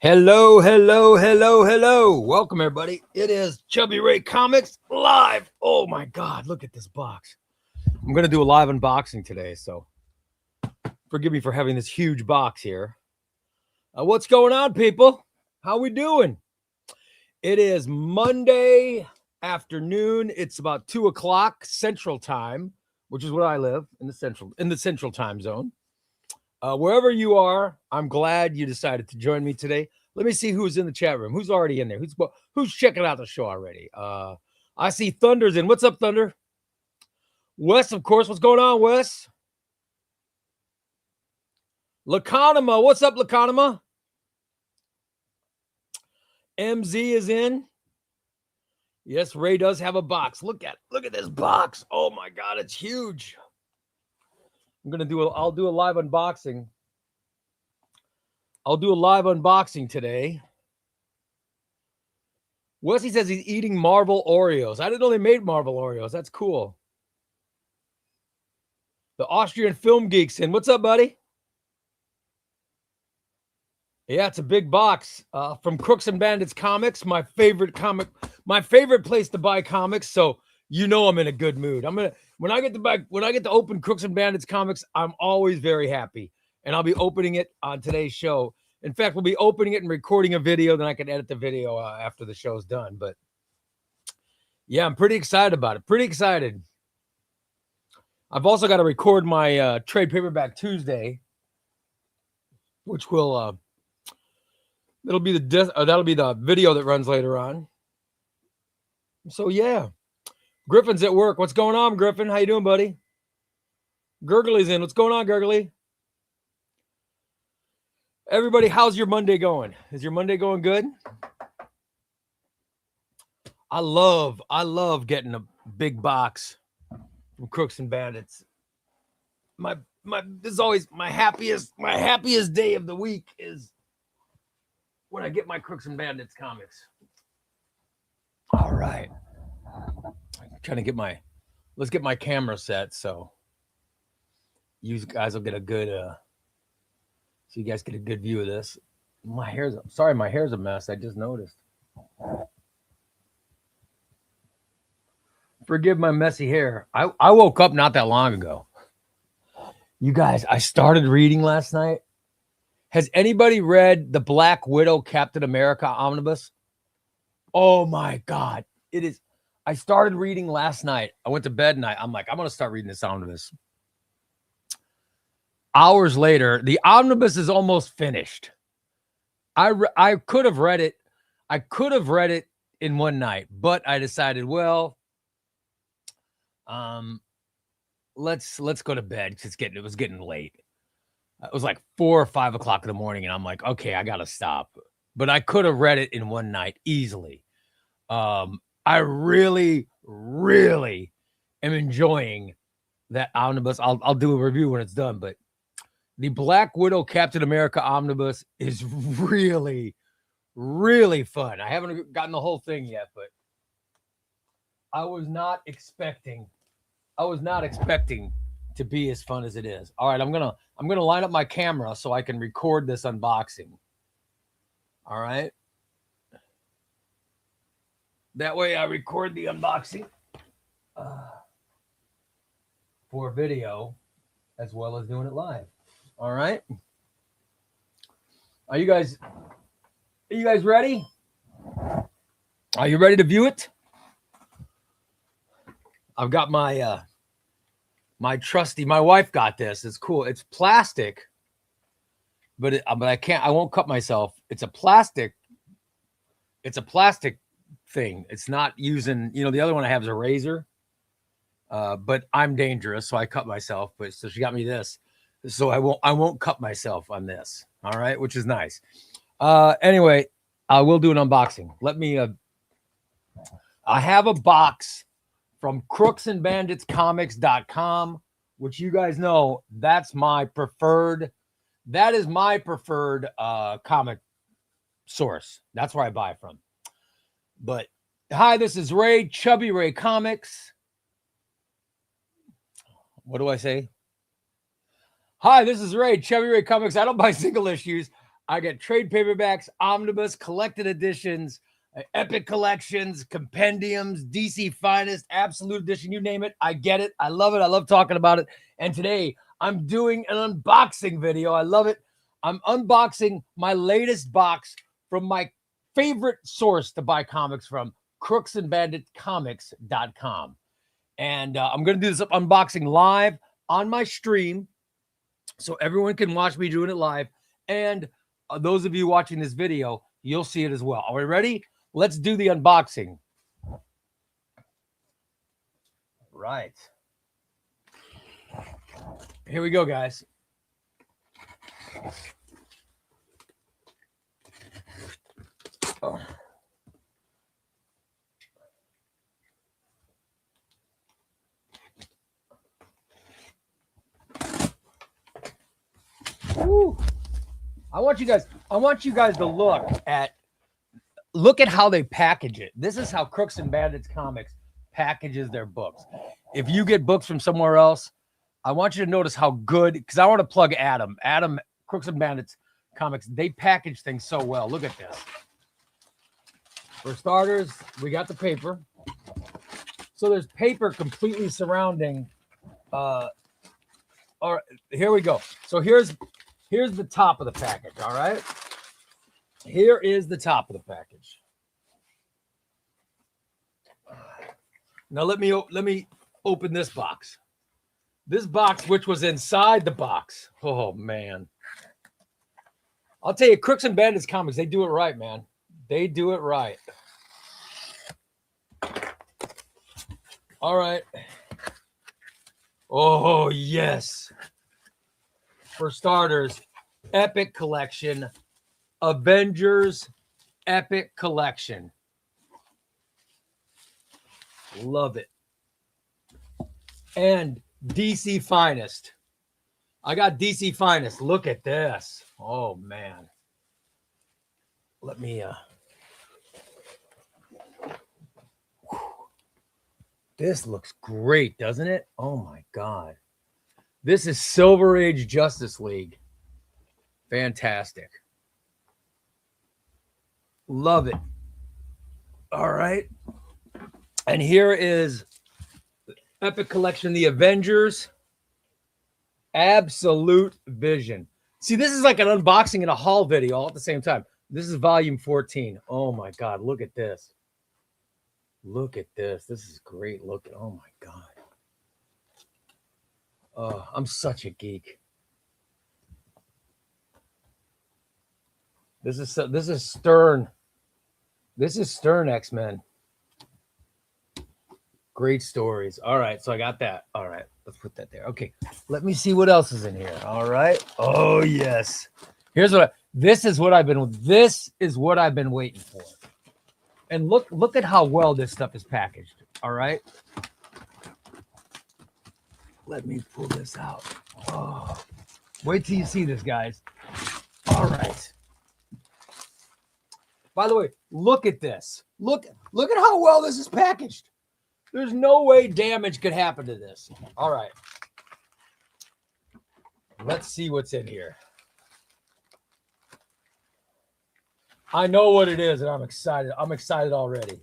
Hello, hello, hello, hello. Welcome, everybody. It is ChubbyRay Comics live. Oh, my God. Look at this box. I'm going to do a live unboxing today, so forgive me for having this huge box here. What's going on, people? How we doing? It is Monday afternoon. It's about 2 o'clock Central Time, which is where I live, in the Central Time Zone. Wherever you are, I'm glad you decided to join me today. Let me see who's in the chat room. Who's already in there? Who's checking out the show already? I see Thunder's in. What's up, Thunder? Wes, of course. What's going on, Wes? Laconima. What's up, Laconima? MZ is in. Yes, Ray does have a box. Look at this box. Oh my God, it's huge. I'll do a live unboxing. I'll do a live unboxing today. Wesley says he's eating Marvel Oreos. I didn't know they made Marvel Oreos. That's cool. The Austrian Film Geeks in. What's up, buddy? Yeah, it's a big box from Crooks and Bandits Comics, my favorite place to buy comics. So you know I'm in a good mood. When I get to open Crooks and Bandits Comics, I'm always very happy, and I'll be opening it on today's show. In fact, we'll be opening it and recording a video. Then I can edit the video after the show's done. But yeah, I'm pretty excited about it. Pretty excited. I've also got to record my trade paperback Tuesday, which will that'll be the video that runs later on. So yeah, Griffin's at work. What's going on, Griffin? How you doing, buddy? Gurgley's in. What's going on, Gurgley? Everybody, how's your Monday going? Is your Monday going good? I love getting a big box from Crooks and Bandits. This is always my happiest day of the week is when I get my Crooks and Bandits comics. All right. I'm trying to let's get my camera set so you guys will get a good so you guys get a good view of this. My hair's a mess. I just noticed. Forgive my messy hair. I woke up not that long ago. You guys, I started reading last night. Has anybody read the Black Widow Captain America Omnibus? Oh my God. It is. I started reading last night. I went to bed and I'm like, I'm going to start reading this omnibus. Hours later, the omnibus is almost finished. I could have read it. I could have read it in one night, but I decided, well, let's go to bed because it was getting late. It was like 4 or 5 o'clock in the morning, and I'm like, okay, I gotta stop. But I could have read it in one night easily. I really, really am enjoying that omnibus. I'll do a review when it's done, but the Black Widow Captain America Omnibus is really, really fun. I haven't gotten the whole thing yet, but I was not expecting to be as fun as it is. All right, I'm gonna line up my camera so I can record this unboxing. All right. That way I record the unboxing for video as well as doing it live. All right. Are you guys ready? Are you ready to view it? I've got my my wife got this. It's cool. It's plastic, but I won't cut myself. It's a plastic thing. It's not using, the other one I have is a razor, but I'm dangerous, so I cut myself. But so she got me this, so I won't cut myself on this. All right, which is nice. Anyway, I will do an unboxing. Let me. I have a box from crooksandbanditscomics.com, which you guys know that is my preferred comic source. That's where I buy from. But hi, this is Ray, ChubbyRay Comics. What do I say? Hi, this is Ray, ChubbyRay Comics. I don't buy single issues. I get trade paperbacks, omnibus, collected editions, epic collections, compendiums, DC Finest, Absolute Edition, you name it. I get it. I love it. I love talking about it. And today I'm doing an unboxing video. I love it. I'm unboxing my latest box from my favorite source to buy comics from, crooksandbanditcomics.com. And I'm going to do this unboxing live on my stream so everyone can watch me doing it live. And those of you watching this video, you'll see it as well. Are we ready? Let's do the unboxing. Right. Here we go, guys. Oh. Woo. I want you guys to look at how they package it. This is how Crooks and Bandits Comics packages their books. If you get books from somewhere else, I want you to notice how good, because I want to plug Adam, Crooks and Bandits Comics, they package things so well. Look at this. For starters, we got the paper. So there's paper completely surrounding. All right, here we go. So here's the top of the package. All right. Here is the top of the package. Now let me open this box. This box, which was inside the box. Oh man. I'll tell you, Crooks and Bandits Comics, they do it right, man. They do it right. All right. Oh, yes. For starters, Epic Collection, Avengers Epic Collection. Love it. And DC Finest. I got DC Finest. Look at this. Oh, man. Let me... This looks great, doesn't it? Oh, my God. This is Silver Age Justice League. Fantastic. Love it. All right. And here is Epic Collection, The Avengers. Absolute Vision. See, this is like an unboxing and a haul video all at the same time. This is volume 14. Oh, my God. Look at this. Look at this. This is great looking. Oh, my God. Oh, I'm such a geek. This is Stern. This is Stern X-Men. Great stories. All right, so I got that. All right, let's put that there. Okay, let me see what else is in here. All right. Oh yes. Here's this is what I've been waiting for. And look at how well this stuff is packaged. All right. Let me pull this out. Oh, wait till you see this, guys. All right. By the way, look at this. Look at how well this is packaged. There's no way damage could happen to this. All right. Let's see what's in here. I know what it is, and I'm excited. I'm excited already.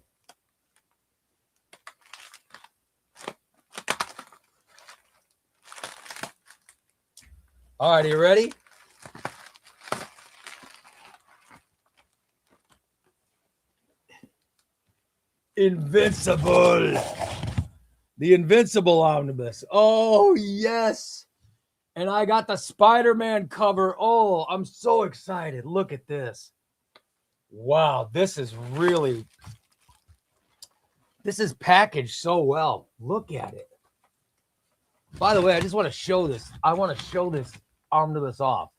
All right, are you ready? Invincible. The Invincible Omnibus. Oh, yes. And I got the Spider-Man cover. Oh, I'm so excited. Look at this. Wow, this is packaged so well. Look at it. By the way, I just want to show this. I want to show this omnibus off.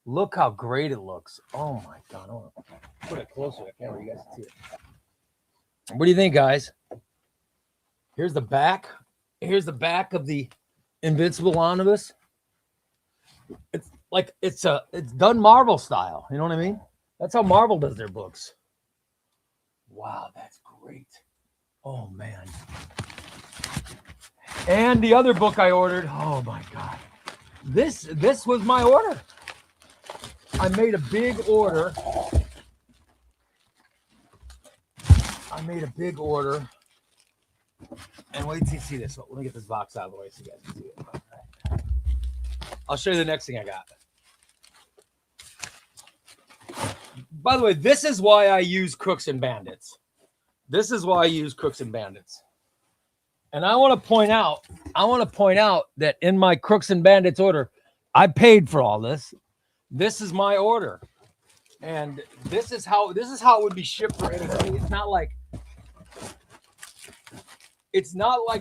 Look how great it looks. Oh my God. I want to put it closer to the camera. You guys can see it. What do you think, guys? Here's the back. Here's the back of the Invincible Omnibus. It's like it's done Marvel style. You know what I mean? That's how Marvel does their books. Wow, that's great. Oh man. And the other book I ordered. Oh my God. This was my order. I made a big order. And wait till you see this. Let me get this box out of the way so you guys can see it. Right. I'll show you the next thing I got. By the way, this is why I use Crooks and Bandits. This is why I use Crooks and Bandits. And I want to point out that in my Crooks and Bandits order, I paid for all this. This is my order. And this is how it would be shipped for anybody. It's not like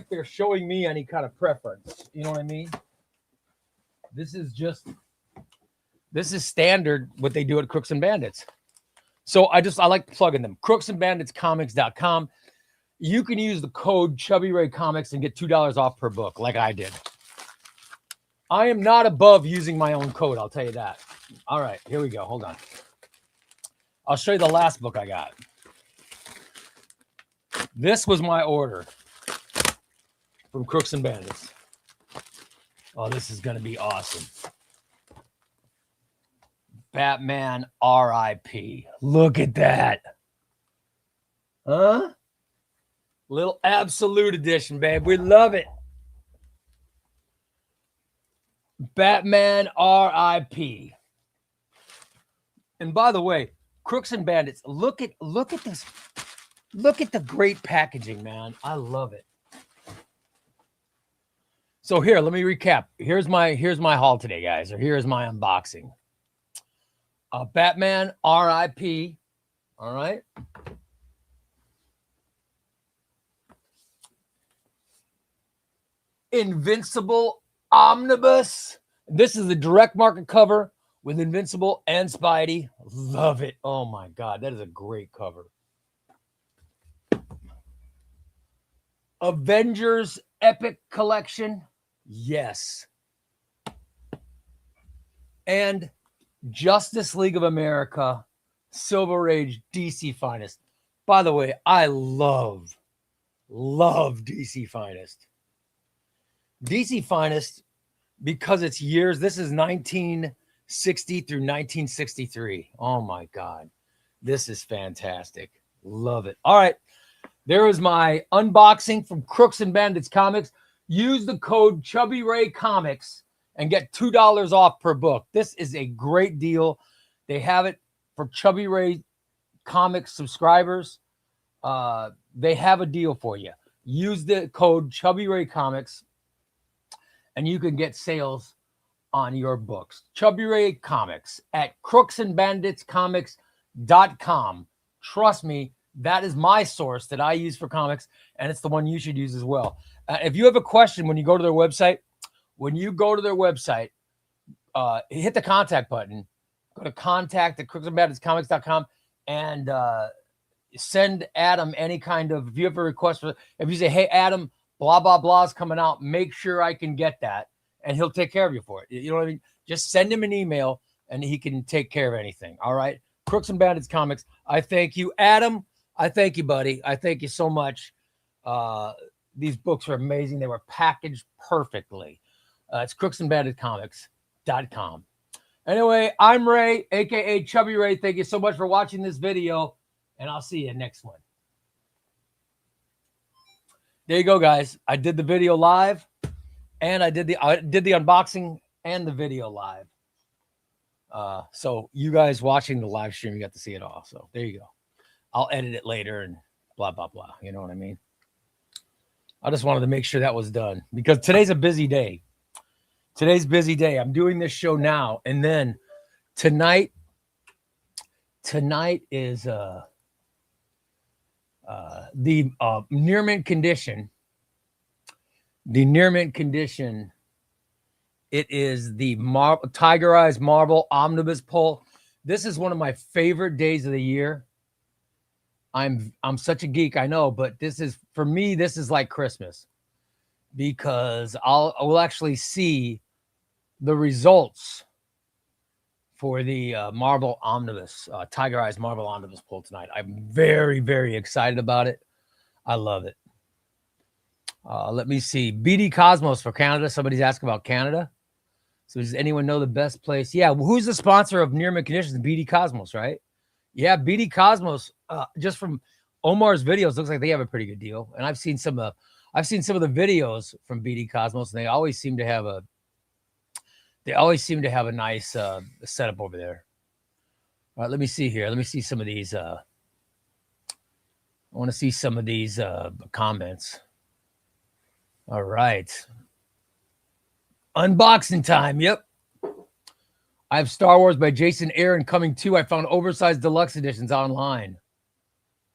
they're showing me any kind of preference. You know what I mean? This is standard what they do at Crooks and Bandits. So I like plugging them. crooksandbanditscomics.com. You can use the code ChubbyRay Comics and get $2 off per book, like I did. I am not above using my own code, I'll tell you that. All right, here we go. Hold on. I'll show you the last book I got. This was my order from Crooks and Bandits. Oh, this is going to be awesome. Batman R.I.P. Look at that. Huh? Little absolute edition, babe. We love it. Batman R.I.P. And by the way, Crooks and Bandits, look at this. Look at the great packaging, man. I love it. So here, let me recap. Here's my haul today, guys, or here's my unboxing. Batman R.I.P. All right. Invincible Omnibus. This is the direct market cover with Invincible and Spidey. Love it. Oh my God, that is a great cover. Avengers Epic Collection. Yes. And Justice League of America, Silver Age, DC Finest. By the way, I love DC Finest. DC Finest, because it's years. This is 1960 through 1963. Oh my God. This is fantastic. Love it. All right. There is my unboxing from Crooks and Bandits Comics. Use the code ChubbyRay Comics and get $2 off per book. This is a great deal. They have it for ChubbyRay Comics subscribers. They have a deal for you. Use the code ChubbyRay Comics and you can get sales on your books. ChubbyRay Comics at crooksandbanditscomics.com. Trust me, that is my source that I use for comics, and it's the one you should use as well. If you have a question when you go to their website, hit the contact button, go to contact@crooksandbanditscomics.com, and send Adam any kind of, if you have a request, if you say, hey, Adam, blah, blah, blah is coming out, make sure I can get that, and he'll take care of you for it. You know what I mean? Just send him an email, and he can take care of anything, all right? Crooks and Bandits Comics, I thank you. Adam, I thank you, buddy. I thank you so much. These books are amazing. They were packaged perfectly. It's crooksandbanditscomics.com. Anyway, I'm Ray, a.k.a. Chubby Ray. Thank you so much for watching this video, and I'll see you next one. There you go, guys. I did the video live, and I did the unboxing and the video live. So you guys watching the live stream, you got to see it all. So there you go. I'll edit it later and blah, blah, blah. You know what I mean? I just wanted to make sure that was done because today's a busy day. Today's a busy day. I'm doing this show now. And then tonight is the near mint condition. The near mint condition. It is the Tiger Eyes Marvel Omnibus pull. This is one of my favorite days of the year. I'm such a geek, I know, but this is, for me, this is like Christmas because I will actually see the results for the Marvel Omnibus, Tiger Eyes Marvel Omnibus pull tonight. I'm very, very excited about it. I love it. Let me see. BD Cosmos for Canada. Somebody's asking about Canada. So does anyone know the best place? Yeah, well, who's the sponsor of Near Mint Conditions? BD Cosmos, right? Yeah, BD Cosmos. Just from Omar's videos, looks like they have a pretty good deal. And I've seen some of the videos from BD Cosmos, and they always seem to have a nice setup over there. All right, let me see here. Let me see some of these. I want to see some of these comments. All right. Unboxing time. Yep. I have Star Wars by Jason Aaron coming too. I found oversized deluxe editions online.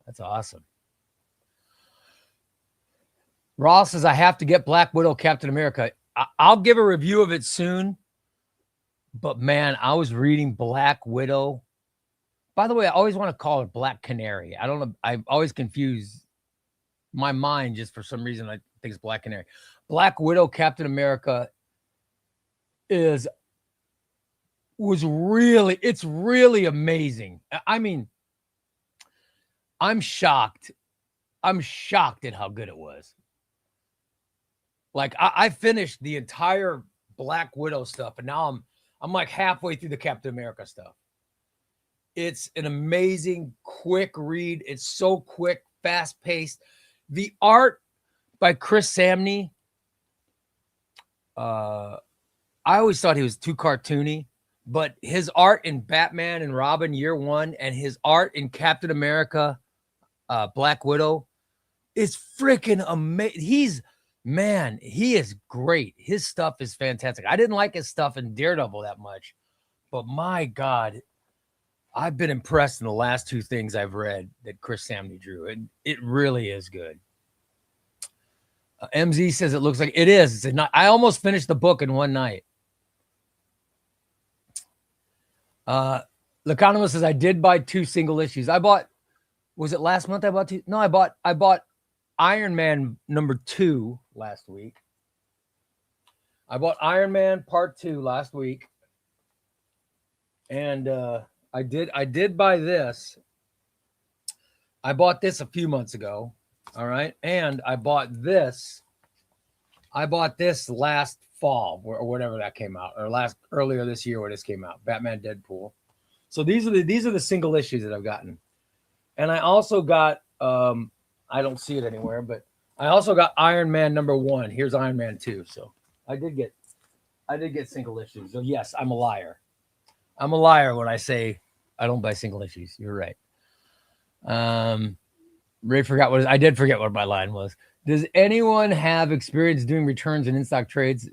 That's awesome. Ross says, I have to get Black Widow Captain America. I'll give a review of it soon. But man, I was reading Black Widow. By the way, I always want to call it Black Canary. I don't know. I've always confused my mind just for some reason. I think it's Black Canary. Black Widow Captain America it's really amazing. I mean, I'm shocked. I'm shocked at how good it was. Like I finished the entire Black Widow stuff, and now I'm like halfway through the Captain America stuff. It's an amazing, quick read. It's so quick, fast-paced. The art by Chris Samney, I always thought he was too cartoony, but his art in Batman and Robin Year One and his art in Captain America, Black Widow is freaking amazing. He is great. His stuff is fantastic. I didn't like his stuff in Daredevil that much, but my God, I've been impressed in the last two things I've read that Chris Samney drew, and it really is good. MZ says it looks like it is. I almost finished the book in one night. Leconomist says I did buy 2 single issues. Was it last month I bought 2? No, I bought Iron Man #2 last week. I bought Iron Man Part 2 last week. And I did buy this. I bought this a few months ago. All right. And I bought this last fall or whatever that came out, or earlier this year when this came out, Batman Deadpool. So these are the single issues that I've gotten. And I also got I don't see it anywhere, but I also got Iron Man #1. Here's Iron Man 2. So I did get single issues. So yes, I'm a liar. I'm a liar when I say I don't buy single issues. You're right. Ray I did forget what my line was. Does anyone have experience doing returns and in-stock trades?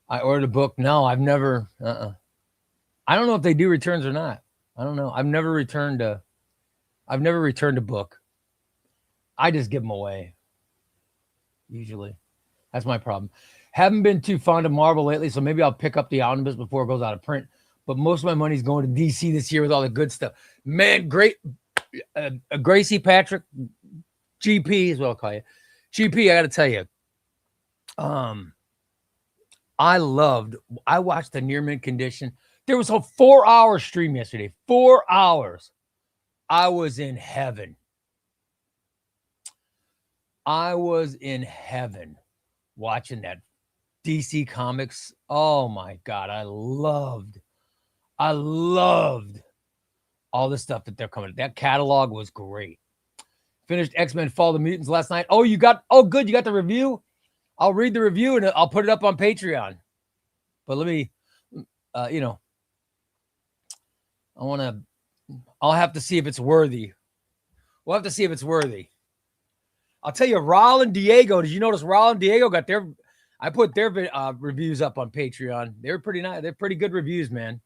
I ordered a book. No, I've never. I don't know if they do returns or not. I don't know. I've never returned a book. I just give them away. Usually. That's my problem. Haven't been too fond of Marvel lately, so maybe I'll pick up the Omnibus before it goes out of print. But most of my money's going to DC this year with all the good stuff. Man, great. Gracie Patrick, GP is what I'll call you. GP, I got to tell you. I watched the Near Mint Condition. There was a 4-hour stream yesterday. 4 hours. I was in heaven. I was in heaven watching that DC Comics. Oh my God. I loved all the stuff that they're coming. That catalog was great. Finished X-Men Fall of the Mutants last night. Good. You got the review? I'll read the review and I'll put it up on Patreon. But let me, I'll have to see if it's worthy. We'll have to see if it's worthy. I'll tell you, Raul and Diego. Did you notice Raul and Diego got I put their reviews up on Patreon. They're pretty nice. They're pretty good reviews, man.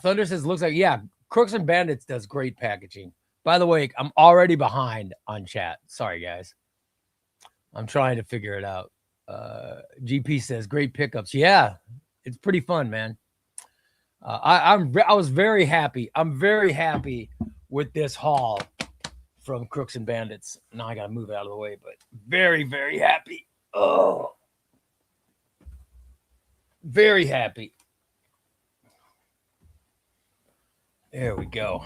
Thunder says, looks like, yeah, Crooks and Bandits does great packaging. By the way, I'm already behind on chat. Sorry, guys. I'm trying to figure it out. GP says, great pickups. Yeah, it's pretty fun, man. I was very happy. I'm very happy with this haul from Crooks and Bandits. Now I got to move it out of the way, but very, very happy. Oh, very happy. There we go.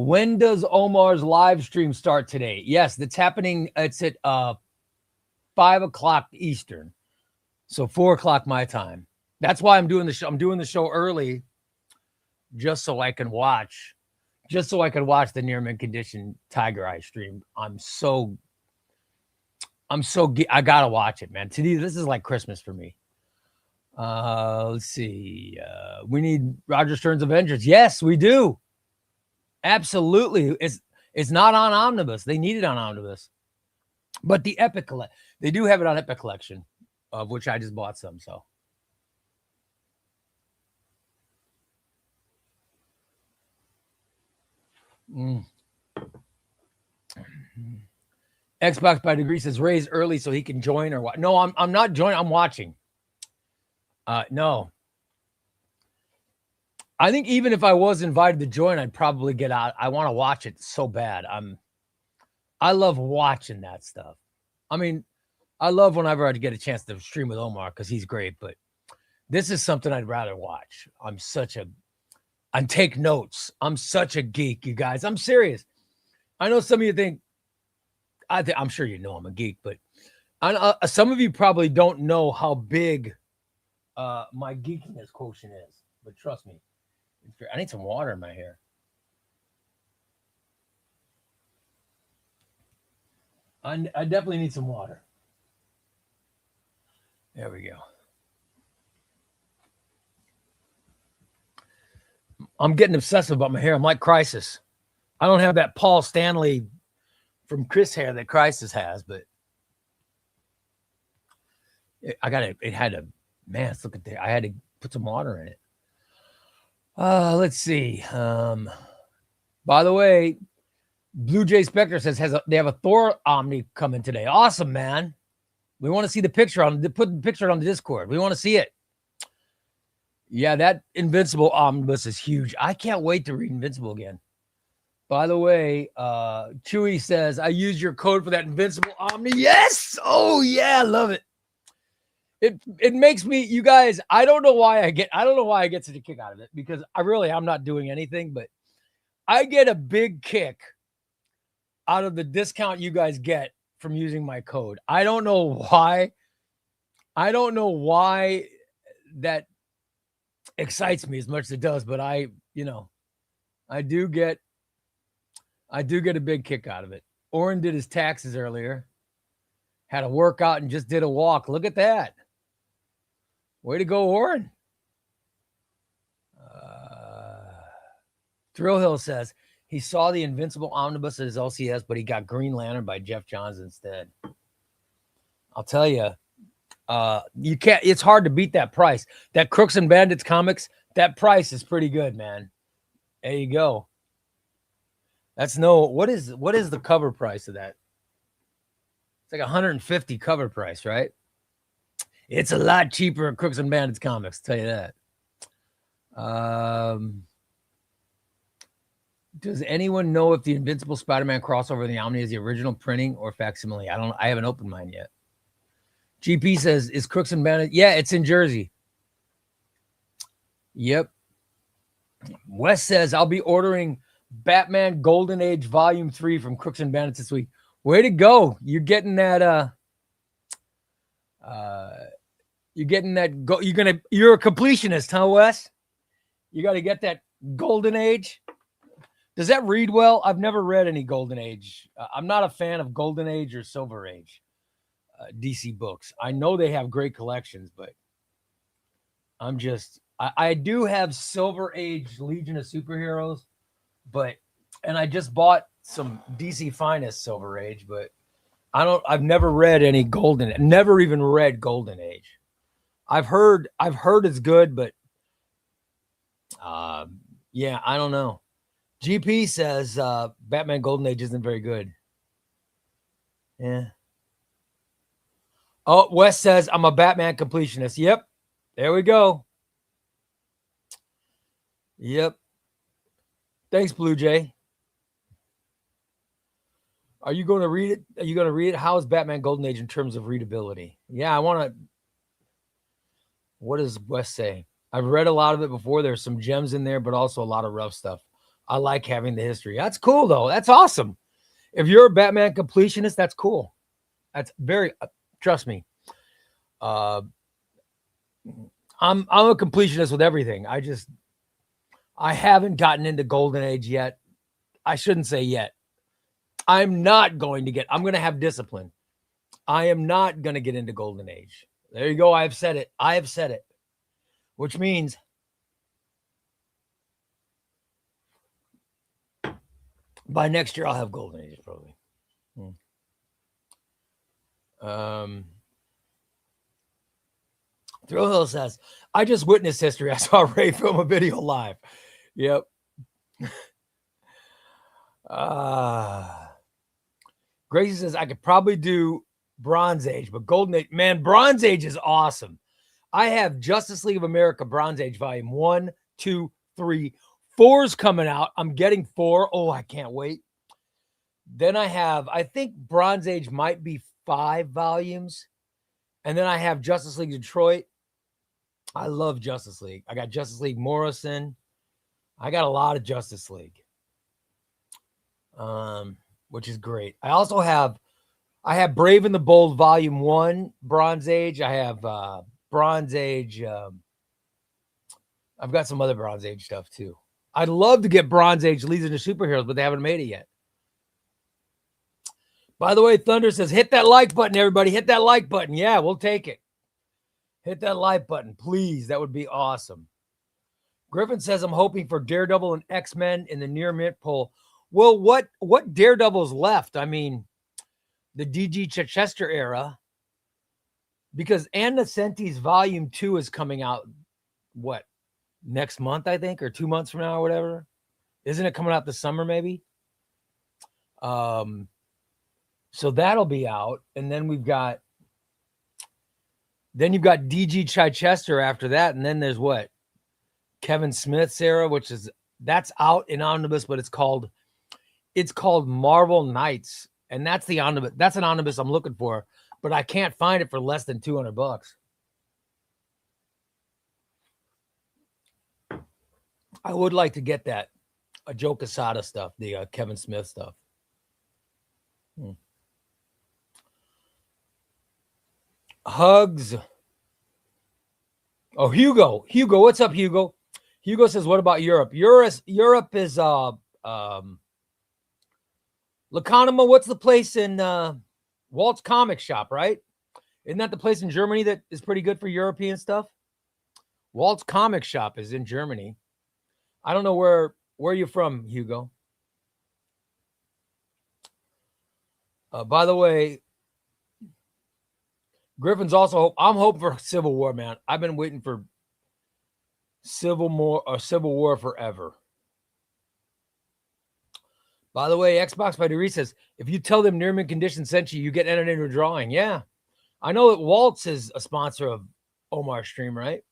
When does Omar's live stream start today? Yes, that's happening. It's at 5 o'clock Eastern. So 4 o'clock my time. That's why I'm doing the show. I'm doing the show early just so I can watch the near mint condition Tiger Eye stream. I gotta watch it, man. Today, this is like Christmas for me. Let's see. We need Roger Stern's Avengers. Yes, we do. Absolutely. It's not on Omnibus. They need it on Omnibus. But the Epic they do have it on Epic Collection, of which I just bought some. So Xbox by Degree says Ray's early so he can join or what? No, I'm not joining. I'm watching. No. I think even if I was invited to join, I'd probably get out. I want to watch it so bad. I love watching that stuff. I mean, I love whenever I get a chance to stream with Omar because he's great, but this is something I'd rather watch. I take notes. I'm such a geek, you guys. I'm serious. I know some of you think, I'm sure you know I'm a geek, but some of you probably don't know how big my geekiness quotient is. But trust me, I need some water in my hair. I definitely need some water. There we go. I'm getting obsessive about my hair. I'm like Crisis. I don't have that Paul Stanley from Chris hair that Crisis has, but I had to put some water in it. Let's see. By the way, Blue Jay Spectre says they have a Thor Omni coming today. Awesome, man. We want to see the picture put the picture on the Discord. We want to see it. Yeah, that Invincible Omnibus is huge. I can't wait to read Invincible again. By the way, Chewy says, I used your code for that Invincible Omni. Yes! Oh, yeah, I love it. It makes me, you guys, I don't know why I get such a kick out of it because I'm not doing anything, but I get a big kick out of the discount you guys get from using my code. I don't know why. I don't know why that excites me as much as it does, but I do get a big kick out of it. Oren did his taxes earlier, had a workout and just did a walk. Look at that. Way to go, Oren. Thrill Hill says he saw the Invincible Omnibus at his LCS, but he got Green Lantern by Jeff Johns instead. I'll tell you, you can't. It's hard to beat that price. That Crooks and Bandits comics, that price is pretty good, man. There you go. What is the cover price of that? It's like $150 cover price, right? It's a lot cheaper at Crooks and Bandits comics, I'll tell you that. Does anyone know if the Invincible Spider-Man crossover in the Omni is the original printing or facsimile? I haven't opened mine yet. GP says, is Crooks and Bandits? Yeah, it's in Jersey. Yep. Wes says, I'll be ordering Batman Golden Age Volume 3 from Crooks and Bandits this week. Way to go. You're getting that you're a completionist, huh, Wes? You got to get that Golden Age. Does that read well? I've never read any Golden Age. I'm not a fan of Golden Age or Silver Age DC books. I know they have great collections, but I do have Silver Age Legion of Superheroes, and I just bought some DC Finest Silver Age, but I've never read any never even read Golden Age. I've heard it's good, but yeah, I don't know. GP says Batman Golden Age isn't very good. Yeah. Oh, Wes says I'm a Batman completionist. Yep. There we go. Yep. Thanks, Blue Jay. Are you going to read it? Are you going to read it? How is Batman Golden Age in terms of readability? Yeah, I want to. What does Wes say? I've read a lot of it before. There's some gems in there, but also a lot of rough stuff. I like having the history. That's cool, though. That's awesome. If you're a Batman completionist, that's cool. That's very. Trust me. I'm a completionist with everything. I haven't gotten into Golden Age yet. I shouldn't say yet. I'm going to have discipline. I am not going to get into Golden Age. There you go. I have said it. Which means by next year I'll have Golden Age probably. Thrillhill says, I just witnessed history. I saw Ray film a video live. Yep. Gracie says, I could probably do Bronze Age, but Golden Age, man, Bronze Age is awesome. I have Justice League of America Bronze Age Volume 1, 2, 3, 4's coming out. I'm getting 4. Oh, I can't wait. Then I think Bronze Age might be 5 volumes. And then I have Justice League Detroit. I love Justice League. I got Justice League Morrison. I got a lot of Justice League, which is great. I also have Brave and the Bold Volume 1, Bronze Age. I have Bronze Age. I've got some other Bronze Age stuff too. I'd love to get Bronze Age Legion of Superheroes, but they haven't made it yet. By the way, Thunder says, hit that like button, everybody. Hit that like button. Yeah, we'll take it. Hit that like button, please. That would be awesome. Griffin says, I'm hoping for Daredevil and X-Men in the near mint poll. Well, what Daredevil's left? I mean, the D.G. Chichester era. Because Anna Senti's Volume 2 is coming out, what, next month, I think, or 2 months from now or whatever? Isn't it coming out this summer, maybe? So that'll be out. And then you've got D.G. Chichester after that. And then there's what? Kevin Smith's era, that's out in Omnibus, but it's called Marvel Knights. And that's the Omnibus. That's an Omnibus I'm looking for, but I can't find it for less than $200. I would like to get that. A Joe Quesada stuff, the Kevin Smith stuff. Hugs. Oh, Hugo, what's up, Hugo? Hugo says, what about Europe? Europe is Lacanima. What's the place in Walt's Comic Shop, right? Isn't that the place in Germany that is pretty good for European stuff? Walt's Comic Shop is in Germany. I don't know where you're from, Hugo. By the way, Griffin's also I'm hoping for Civil War, man. I've been waiting for Civil War forever. By the way, Xbox by Dewey says, if you tell them Nearman Condition sent you, you get entered into a drawing. Yeah. I know that Waltz is a sponsor of Omar's stream, right?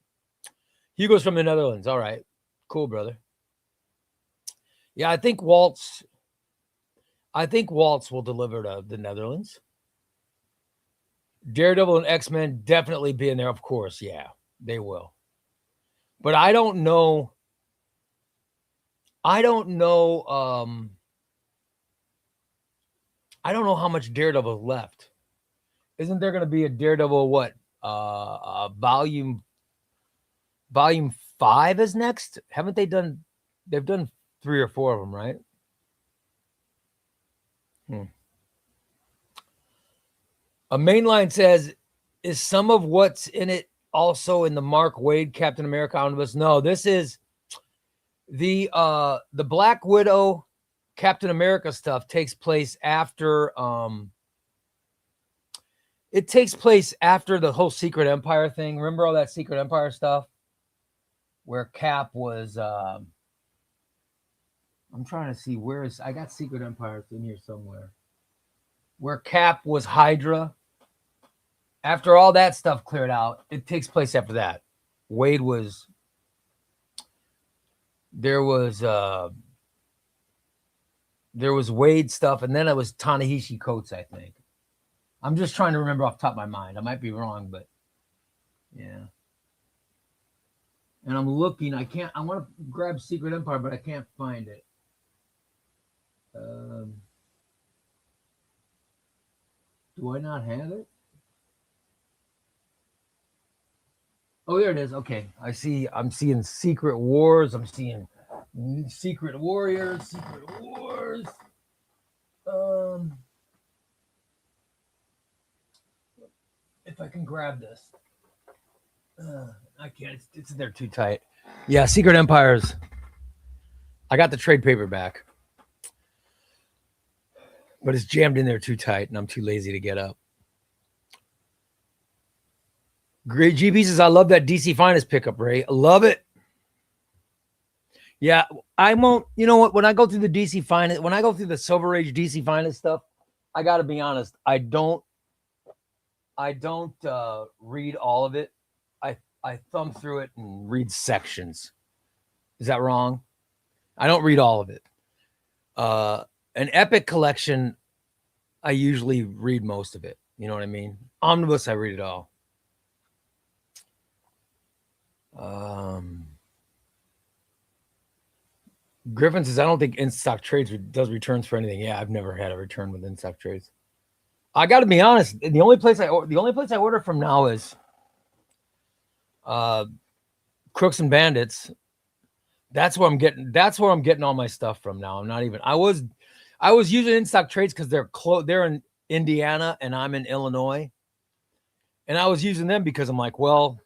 Hugo's from the Netherlands. All right. Cool, brother. Yeah, I think Waltz will deliver to the Netherlands. Daredevil and X-Men definitely being there, of course. Yeah, they will. But I don't know. I don't know how much Daredevil is left. Isn't there going to be a Daredevil, volume 5 is next? Haven't they done, they've done 3 or 4 of them, right? A mainline says, is some of what's in it also in the Mark Waid Captain America Omnibus? No, this is the Black Widow Captain America stuff takes place after the whole Secret Empire thing. Remember all that Secret Empire stuff where Cap was I'm trying to see I got Secret Empire in here somewhere. Where Cap was Hydra. After all that stuff cleared out, it takes place after that. There was Wade stuff, and then it was Ta-Nehisi Coates, I think. I'm just trying to remember off the top of my mind. I might be wrong, but yeah. And I'm looking. I want to grab Secret Empire, but I can't find it. Do I not have it? Oh, there it is. Okay. I'm seeing Secret Wars. I'm seeing Secret Warriors, Secret Wars. Um, if I can grab this. I can't. It's in there too tight. Yeah, Secret Empires. I got the trade paperback, but it's jammed in there too tight, and I'm too lazy to get up. Great GB says, I love that DC Finest pickup, Ray. I love it. Yeah, I won't. You know what? When I go through the DC Finest, when I go through the Silver Age DC Finest stuff, I got to be honest. I don't read all of it. I thumb through it and read sections. Is that wrong? I don't read all of it. An Epic collection, I usually read most of it. You know what I mean? Omnibus, I read it all. Griffin says, I don't think in-stock trades does returns for anything. Yeah, I've never had a return with in-stock trades. I got to be honest. The only place I order from now is Crooks and Bandits. That's where I'm getting all my stuff from now. I'm not even. I was using in-stock trades because they're in Indiana and I'm in Illinois, and I was using them because I'm like, well,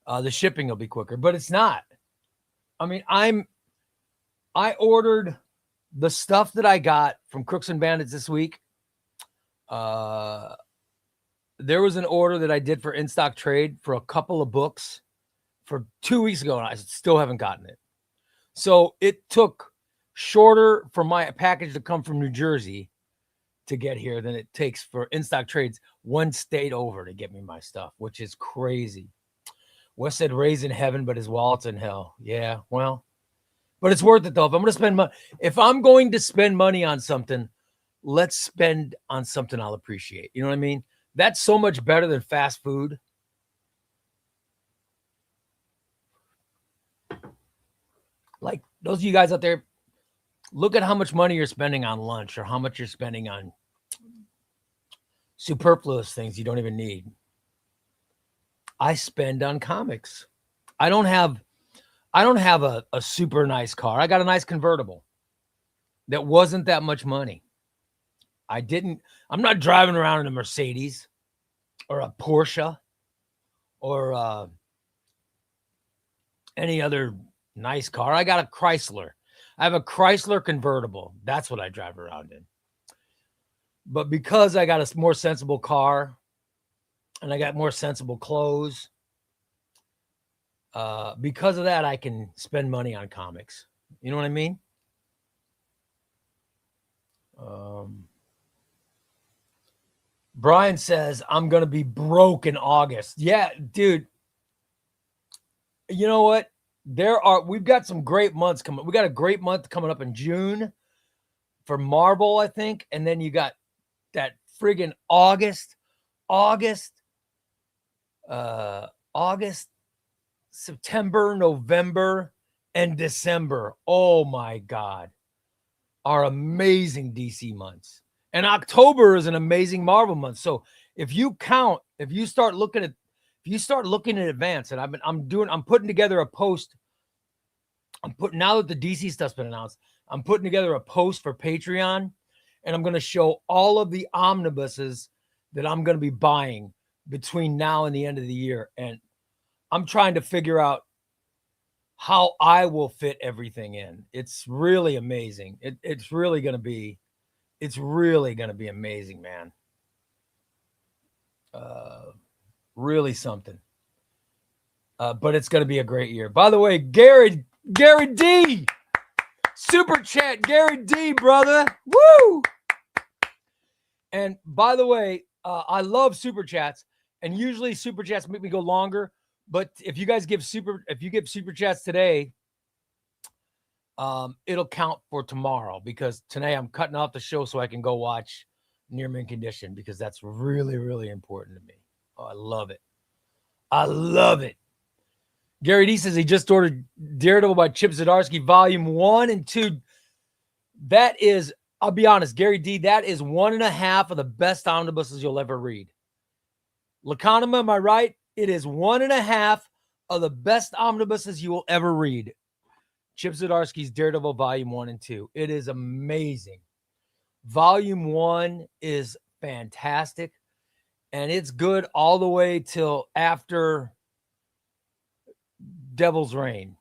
the shipping will be quicker, but it's not. I mean, I ordered the stuff that I got from Crooks and Bandits this week. There was an order that I did for in-stock trade for a couple of books for 2 weeks ago, and I still haven't gotten it. So it took shorter for my package to come from New Jersey to get here than it takes for in-stock trades one state over to get me my stuff, which is crazy. Wes said Ray's in heaven, but his wallet's in hell. Yeah, well, but it's worth it though. If I'm going to spend money on something, let's spend on something I'll appreciate. You know what I mean? That's so much better than fast food. Like those of you guys out there, look at how much money you're spending on lunch or how much you're spending on superfluous things you don't even need. I spend on comics. I don't have a super nice car. I got a nice convertible that wasn't that much money. I'm not driving around in a Mercedes or a Porsche or any other nice car. I got a Chrysler. I have a Chrysler convertible. That's what I drive around in. But because I got a more sensible car and I got more sensible clothes, because of that, I can spend money on comics. You know what I mean? Brian says, I'm going to be broke in August. Yeah, dude. You know what? We've got some great months coming. We got a great month coming up in June for Marvel, I think. And then you got that friggin' August, September, November, and December. Oh my God. Are amazing DC months. And October is an amazing Marvel month. So if you start looking in advance, and I'm putting together a post. Now that the DC stuff's been announced, I'm putting together a post for Patreon, and I'm going to show all of the omnibuses that I'm going to be buying between now and the end of the year. And I'm trying to figure out how I will fit everything in. It's really amazing. It's really going to be amazing, man. Really something. But it's going to be a great year. By the way, Gary D, super chat, Gary D, brother. Woo! And by the way, I love super chats, and usually super chats make me go longer. But if you guys give super chats today, it'll count for tomorrow, because today I'm cutting off the show so I can go watch Near Mint Condition, because that's really, really important to me. Oh, I love it. I love it. Gary D says he just ordered Daredevil by Chip Zdarsky, Volume 1 and 2. That is, I'll be honest, Gary D, that is 1.5 of the best omnibuses you'll ever read. Lacanema, am I right? It is 1.5 of the best omnibuses you will ever read. Chip Zdarsky's Daredevil Volume 1 and 2. It is amazing. Volume 1 is fantastic, and it's good all the way till after Devil's Reign.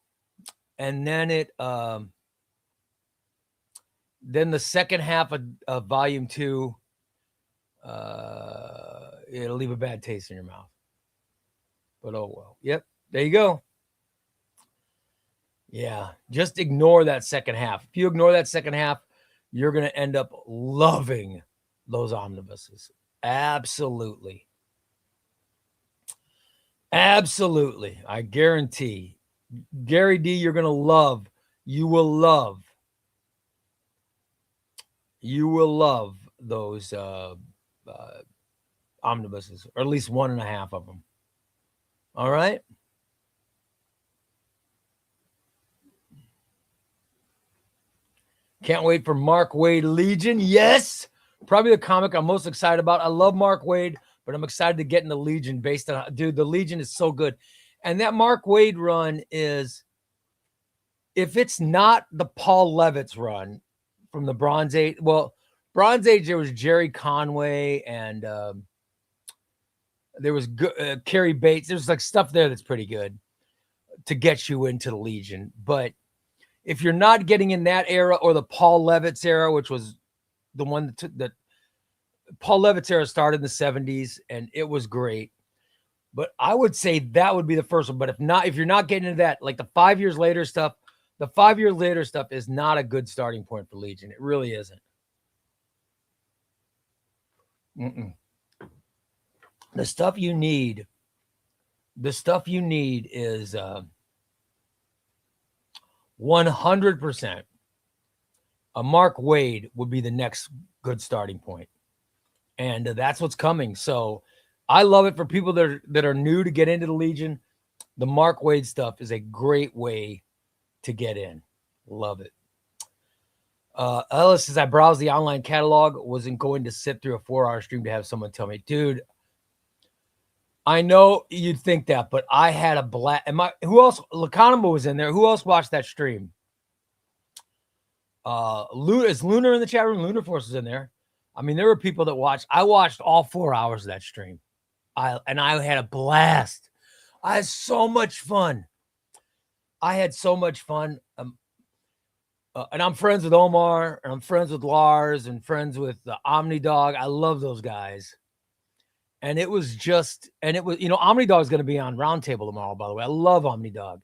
And then then the second half of Volume 2, it'll leave a bad taste in your mouth. But oh well. Yep, there you go. Yeah, just ignore that second half. If you ignore that second half, you're going to end up loving those omnibuses. Absolutely. Absolutely. I guarantee. Gary D, you're going to love. You will love those omnibuses, or at least 1.5 of them. All right. Can't wait for Mark Waid Legion. Yes. Probably the comic I'm most excited about. I love Mark Waid, but I'm excited to get into Legion based on, dude, the Legion is so good. And that Mark Waid run is, if it's not the Paul Levitz run from the Bronze Age, well, Bronze Age, there was Jerry Conway and there was Carrie Bates. There's like stuff there that's pretty good to get you into the Legion. But if you're not getting in that era or the Paul Levitz era, which was the one that Paul Levitz era started in the 70s, and it was great. But I would say that would be the first one. But if you're not getting into that, like the 5 years later stuff, the 5 years later stuff is not a good starting point for Legion. It really isn't. The stuff you need is 100%. A Mark Waid would be the next good starting point. And that's what's coming. So I love it for people that are new to get into the Legion. The Mark Waid stuff is a great way to get in. Love it. Ellis says, I browsed the online catalog, wasn't going to sit through a 4-hour stream to have someone tell me, dude, I know you'd think that, but I had a blast. Who else? Lacanima was in there. Who else watched that stream? Is Lunar in the chat room? Lunar Force is in there. I mean, there were people that watched. I watched all 4 hours of that stream. I had a blast. I had so much fun. And I'm friends with Omar, and I'm friends with Lars, and friends with Omnidog. I love those guys. And it was, Omnidog is going to be on Roundtable tomorrow, by the way. I love Omnidog.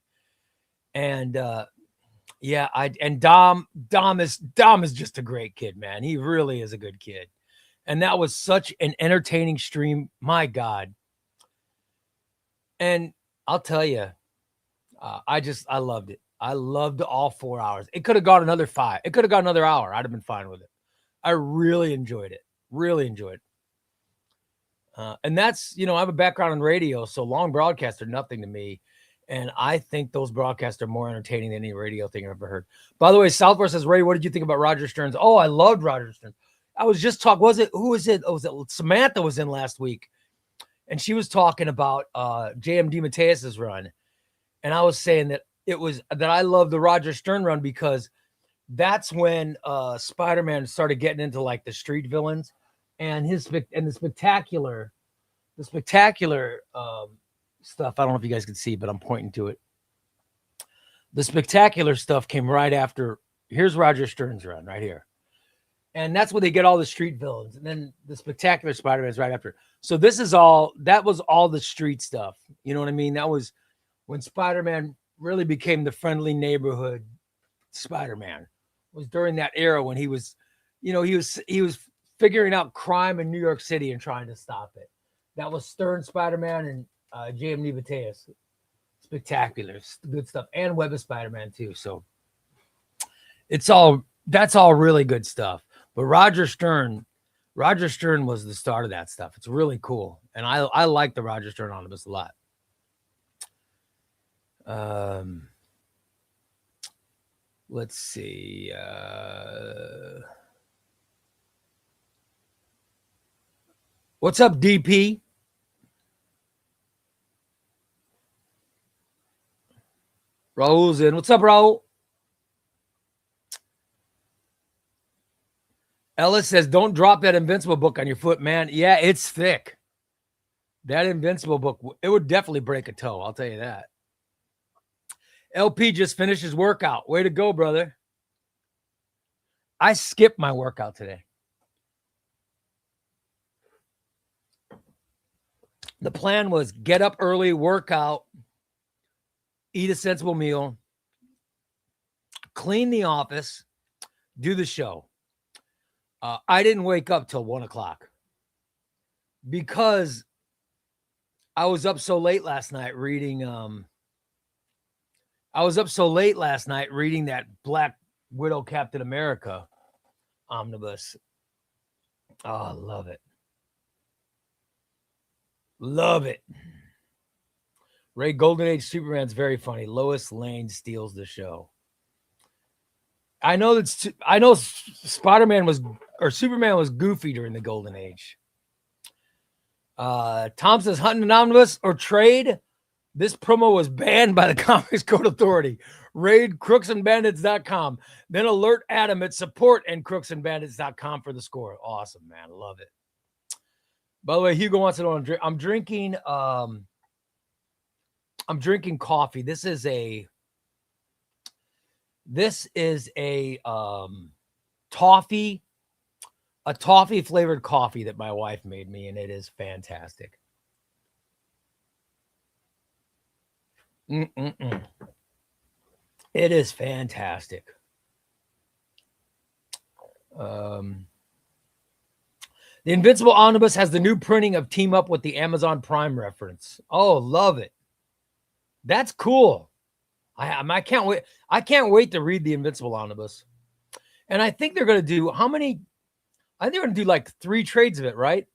And Dom is just a great kid, man. He really is a good kid. And that was such an entertaining stream. My God. And I'll tell you, I loved it. I loved all 4 hours. It could have gone another 5. It could have gone another hour. I'd have been fine with it. I really enjoyed it. And that's, I have a background in radio, so long broadcasts are nothing to me. And I think those broadcasts are more entertaining than any radio thing I've ever heard. By the way, Southwest says, Ray, what did you think about Roger Stearns? Oh, I loved Roger Stearns. I was just talking. Who was it? Oh, was it Samantha was in last week? And she was talking about JMD Mateus's run. And I was saying that I love the Roger Stern run because that's when Spider-Man started getting into like the street villains and the spectacular stuff. I don't know if you guys can see, but I'm pointing to it. The spectacular stuff came right after. Here's Roger Stern's run right here. And that's where they get all the street villains. And then the spectacular Spider-Man is right after. So that was all the street stuff. You know what I mean? That was when Spider-Man really became the friendly neighborhood Spider-Man. It was during that era when he was figuring out crime in New York City and trying to stop it. That was Stern Spider-Man and JMD Mateus. Spectacular. Good stuff. And Web of Spider-Man too. So that's all really good stuff. But Roger Stern was the start of that stuff. It's really cool. And I like the Roger Stern Omnibus a lot. Let's see. What's up, DP? Raul's in. What's up, Raul? Ellis says, don't drop that Invincible book on your foot, man. Yeah, it's thick. That Invincible book, it would definitely break a toe. I'll tell you that. LP just finished his workout. Way to go, brother. I skipped my workout today. The plan was get up early, work out, eat a sensible meal, clean the office, do the show. I didn't wake up till 1 o'clock because I was up so late last night reading. That Black Widow Captain America Omnibus. Oh, I love it. Love it. Ray, Golden Age Superman's very funny. Lois Lane steals the show. I know Superman was goofy during the Golden Age. Tom says, hunting an omnibus or trade. This promo was banned by the Comics Code Authority. Raid crooksandbandits.com. Then alert Adam at support and crooksandbandits.com for the score. Awesome, man. Love it. By the way, Hugo wants to know I'm drinking coffee. This is a toffee flavored coffee that my wife made me, and it is fantastic. It is fantastic. The Invincible Omnibus has the new printing of Team Up with the Amazon Prime reference. Oh, love it. That's cool. I can't wait. I can't wait to read the Invincible Omnibus. And I think they're going to do how many? I think they're going to do like 3 trades of it, right?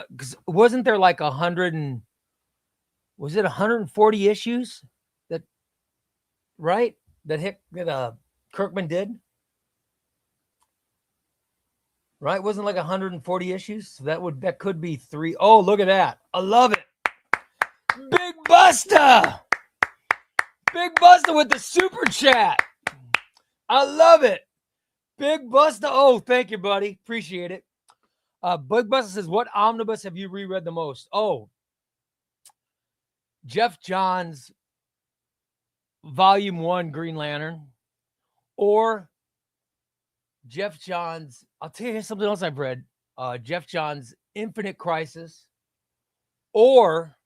Because wasn't there like 140 issues that Kirkman did? Right? Wasn't like 140 issues? So that could be 3. Oh, look at that. I love it. Big Busta. Big Busta with the super chat. I love it. Big Busta. Oh, thank you, buddy. Appreciate it. Big Busta says, what omnibus have you reread the most? Oh, Jeff Johns' Volume 1 Green Lantern, or Jeff Johns, I'll tell you something else I've read. Jeff Johns' Infinite Crisis, or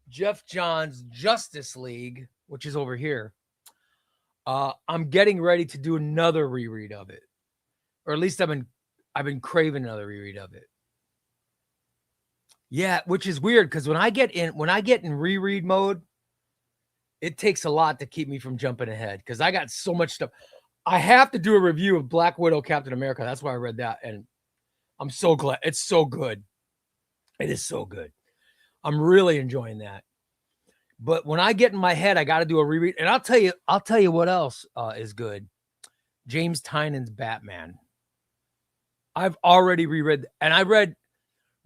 Jeff Johns' Justice League, which is over here. I'm getting ready to do another reread of it, or at least I've been craving another reread of it. Yeah, which is weird because when I get in reread mode, it takes a lot to keep me from jumping ahead because I got so much stuff. I have to do a review of Black Widow Captain America. That's why I read that, and I'm so glad. It's so good. It is so good. I'm really enjoying that. But when I get in my head, I got to do a reread. And I'll tell you what else is good. James Tynion's Batman. I've already reread, and I read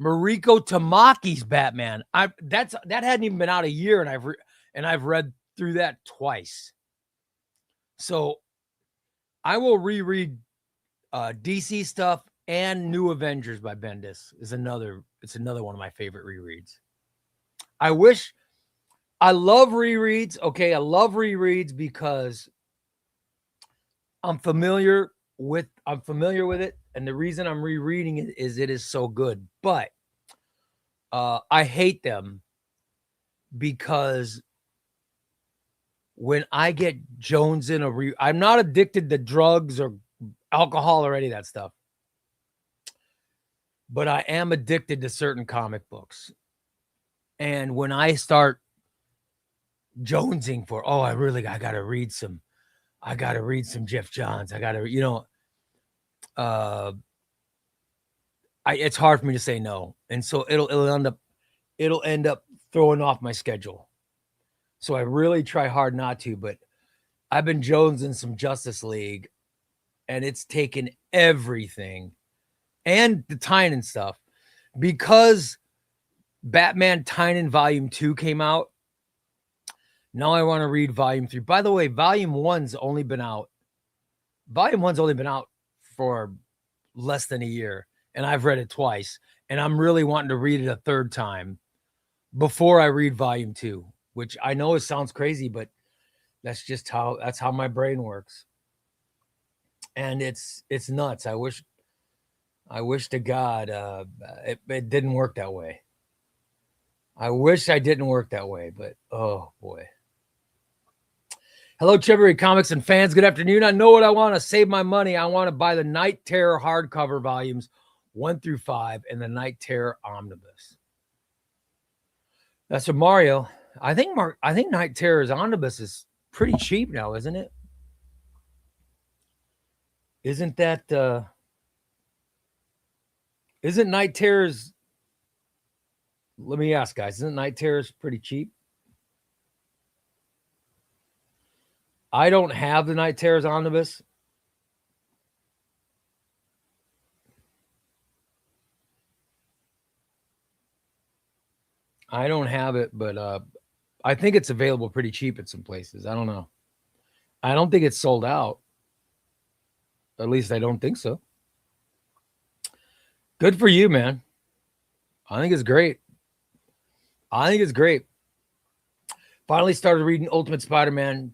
Mariko Tamaki's Batman. That hadn't even been out a year, and I've read through that twice. So I will reread DC stuff, and New Avengers by Bendis is another one of my favorite rereads. I love rereads. Okay, I love rereads because I'm familiar with it, and the reason I'm rereading it is it is so good. But I hate them because when I get Jones in I'm not addicted to drugs or alcohol or any of that stuff, but I am addicted to certain comic books. And when I start jonesing for, I got to read some Jeff Johns. It's hard for me to say no. And so it'll end up throwing off my schedule. So I really try hard not to, but I've been jonesing some Justice League, and it's taken everything and the Tynion stuff because Batman Tynion Volume 2 came out. Now I want to read volume 3. By the way, volume 1's only been out. Volume 1's only been out for less than a year, and I've read it twice, and I'm really wanting to read it a third time before I read volume 2, which I know it sounds crazy, but that's how my brain works. And it's nuts. I wish to God it didn't work that way. I wish I didn't work that way, but oh boy. Hello, ChubbyRay comics and fans. Good afternoon. I know what I want to save my money. I want to buy the Night Terror hardcover volumes 1 through 5 and the Night Terror Omnibus. That's what Mario. I think Night Terror's Omnibus is pretty cheap now, isn't it? Isn't Night Terror's, let me ask, guys, isn't Night Terror's pretty cheap? I don't have the Night Terror's Omnibus. I don't have it, but I think it's available pretty cheap at some places. I don't know. I don't think it's sold out. At least I don't think so. Good for you, man. I think it's great. Finally started reading Ultimate Spider-Man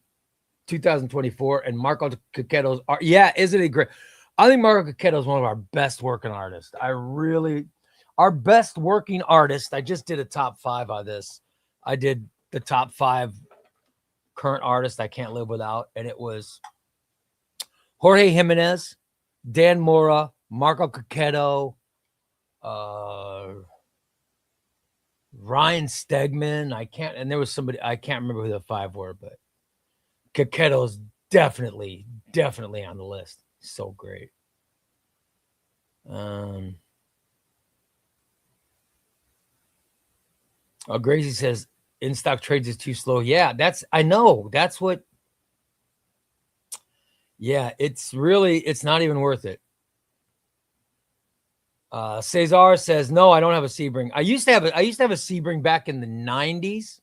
2024 and Marco Cacchetto's art. Yeah, isn't it great? I think Marco Cacchetto is one of our best working artists. Our best working artist. I just did a top 5 on this. I did the top 5 current artists I can't live without, and it was Jorge Jimenez, Dan Mora, Marco Cacchetto, Ryan Stegman. And there was somebody, I can't remember who the 5 were, but Cacchetto's definitely on the list. So great. Gracie says in-stock trades is too slow. Yeah, I know. That's what. Yeah, it's not even worth it. Cesar says, no, I don't have a Sebring. I used to have a Sebring back in the 90s.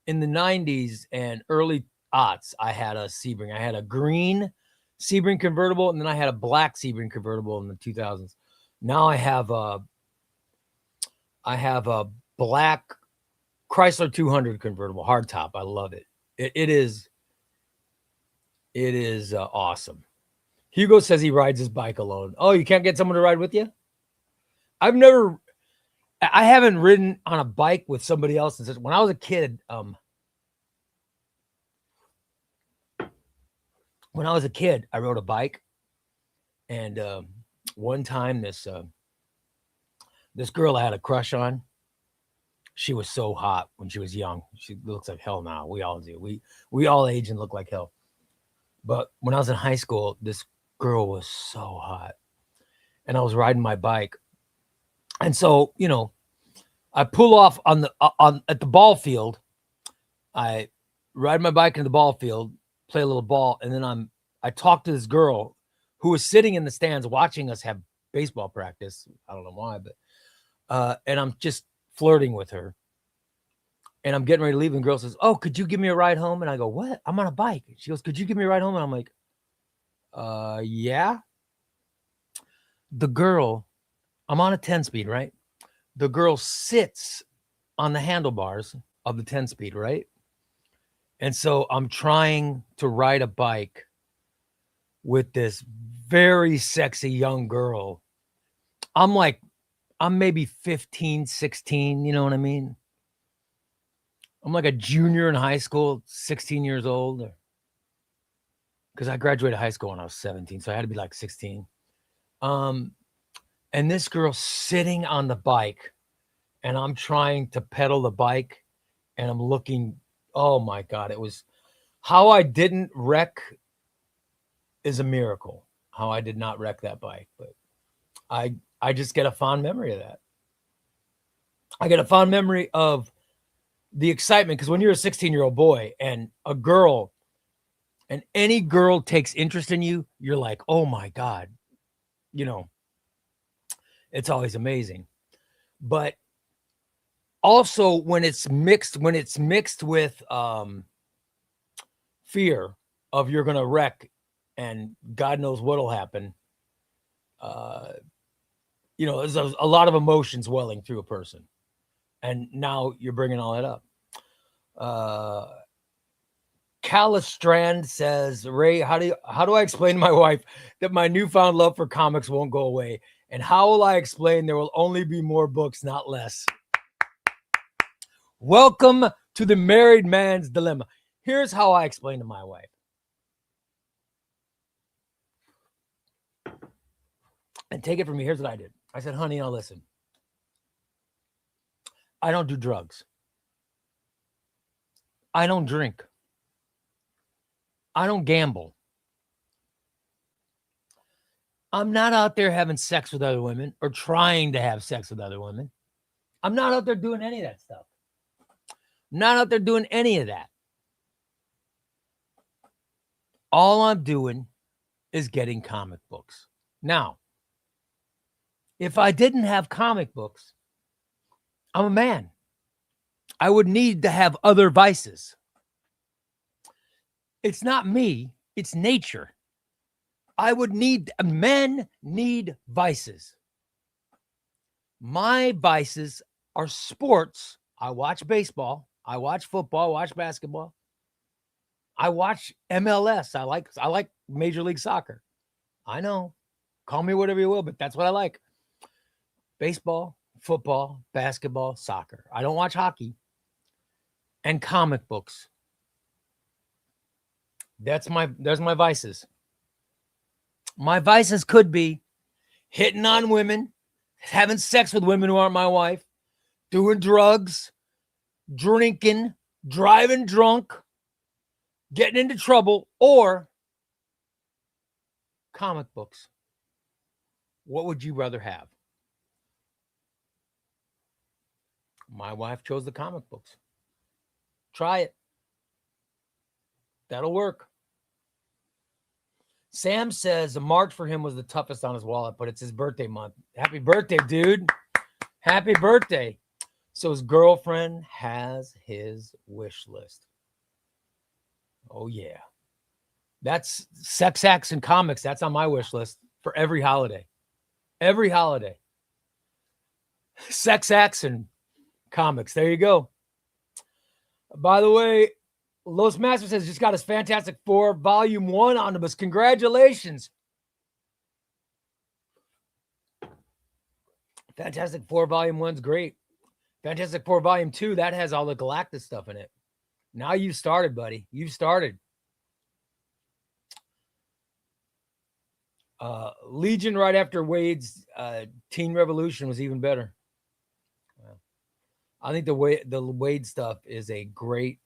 In the 90s and early aughts, I had a Sebring. I had a green Sebring convertible, and then I had a black Sebring convertible in the 2000s. Now I have a black Chrysler 200 convertible hardtop. I love it. It is awesome. Hugo says he rides his bike alone. Oh, you can't get someone to ride with you? I haven't ridden on a bike with somebody else since when I was a kid. When I was a kid, I rode a bike, and one time this girl I had a crush on, she was so hot when she was young. She looks like hell now. We all do. We all age and look like hell. But when I was in high school, this girl was so hot, and I was riding my bike, and so I pull off at the ball field. I ride my bike in the ball field, play a little ball, and then I talk to this girl who was sitting in the stands watching us have baseball practice. I don't know why, but and I'm just flirting with her, and I'm getting ready to leave, and the girl says, "Oh, could you give me a ride home?" And I go, "What? I'm on a bike." She goes, "Could you give me a ride home?" And I'm like, yeah. The girl, I'm on a 10-speed, right? The girl sits on the handlebars of the 10-speed, right? And so I'm trying to ride a bike with this very sexy young girl. I'm maybe 15, 16, you know what I mean? I'm like a junior in high school, 16 years old. Because I graduated high school when I was 17, so I had to be like 16. And this girl's sitting on the bike, and I'm trying to pedal the bike, and I'm looking. Oh my God! It was how I didn't wreck is a miracle. How I did not wreck that bike, but I just get a fond memory of that. I get a fond memory of the excitement, because when you're a 16-year-old boy and a girl. And any girl takes interest in you, you're like, oh my God, it's always amazing. But Also, when it's mixed with fear of you're gonna wreck and God knows what'll happen. There's a lot of emotions welling through a person, and now you're bringing all that up. Calistrand says, Ray, how do I explain to my wife that my newfound love for comics won't go away? And how will I explain there will only be more books, not less? Welcome to the married man's dilemma. Here's how I explain to my wife. And take it from me. Here's what I did. I said, honey, now listen. I don't do drugs. I don't drink. I don't gamble. I'm not out there having sex with other women or trying to have sex with other women. I'm not out there doing any of that stuff. I'm not out there doing any of that. All I'm doing is getting comic books. Now, if I didn't have comic books, I'm a man. I would need to have other vices. It's not me, it's nature. Men need vices. My vices are sports. I watch baseball. I watch football, I watch basketball. I watch MLS. I like Major League Soccer. I know. Call me whatever you will, but that's what I like. Baseball, football, basketball, soccer. I don't watch hockey. And comic books. There's my vices. My vices could be hitting on women, having sex with women who aren't my wife, doing drugs, drinking, driving drunk, getting into trouble, or comic books. What would you rather have? My wife chose the comic books. Try it. That'll work. Sam says March for him was the toughest on his wallet, but it's his birthday month. Happy birthday, dude. Happy birthday. So his girlfriend has his wish list. Oh, yeah. That's sex acts and comics. That's on my wish list for every holiday. Every holiday. Sex acts and comics. There you go. By the way, Los Masters has just got his Fantastic Four Volume 1 Omnibus. Congratulations. Fantastic Four Volume 1's great. Fantastic Four Volume 2, that has all the Galactus stuff in it. Now you've started, buddy. You've started. Legion right after Wade's Teen Revolution was even better. I think the Wade stuff is a great...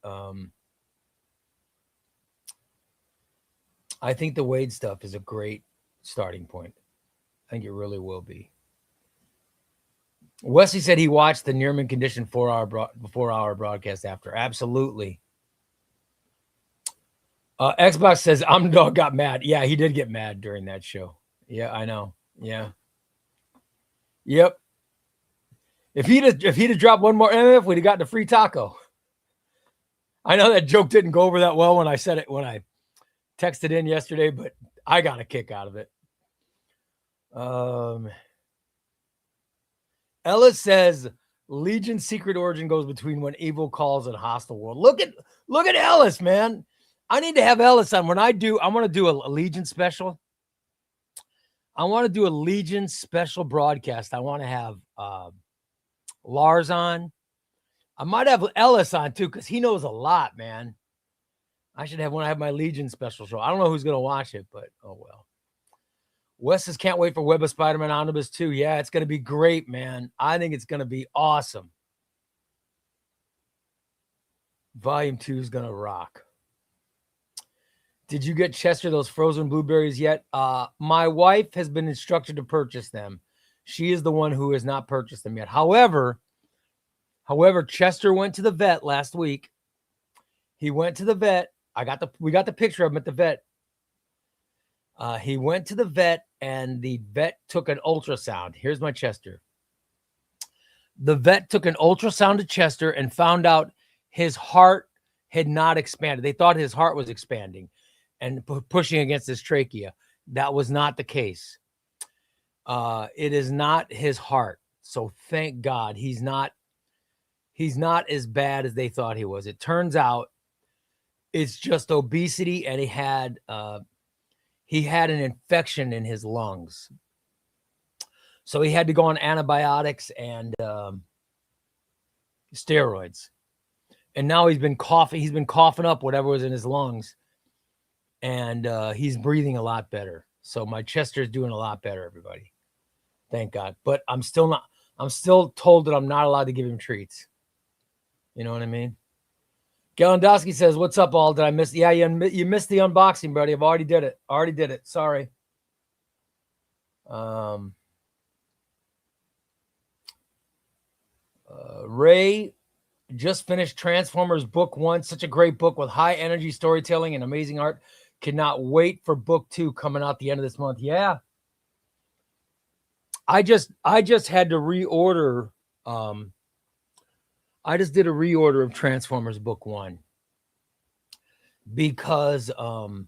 I think the Wade stuff is a great starting point. I think it really will be. Wesley said he watched the Nearman Condition 4-hour broadcast after. Absolutely. Xbox says Omnidog got mad. Yeah, he did get mad during that show. Yeah, I know. Yeah. Yep. If he'd have dropped one more MF, we'd have gotten a free taco. I know that joke didn't go over that well when I said it, when I texted in yesterday, but I got a kick out of it. Ellis says Legion's secret origin goes between when evil calls and hostile world. Look at Ellis, man. I need to have Ellis on. I want to do a Legion special. I want to do a Legion special broadcast. I want to have Lars on. I might have Ellis on too, because he knows a lot, man. I should have when I have my Legion special show. I don't know who's going to watch it, but oh well. Wes says, can't wait for Web of Spider-Man Omnibus 2. Yeah, it's going to be great, man. I think it's going to be awesome. Volume 2 is going to rock. Did you get Chester those frozen blueberries yet? My wife has been instructed to purchase them. She is the one who has not purchased them yet. However, Chester went to the vet last week. He went to the vet. We got the picture of him at the vet. He went to the vet and the vet took an ultrasound. Here's my Chester. The vet took an ultrasound of Chester and found out his heart had not expanded. They thought his heart was expanding and pushing against his trachea. That was not the case. It is not his heart. So thank God he's not as bad as they thought he was. It turns out it's just obesity, and he had an infection in his lungs. So he had to go on antibiotics and steroids. And now he's been coughing up whatever was in his lungs. And he's breathing a lot better. So my Chester's doing a lot better, everybody. Thank God. But I'm still told that I'm not allowed to give him treats. You know what I mean? Galandowski says, what's up, all? Did I miss? Yeah, you missed the unboxing, buddy. I've already did it. Sorry. Ray just finished Transformers Book 1. Such a great book with high energy storytelling and amazing art. Cannot wait for Book 2 coming out the end of this month. Yeah. I just had to reorder. I just did a reorder of Transformers Book 1 because I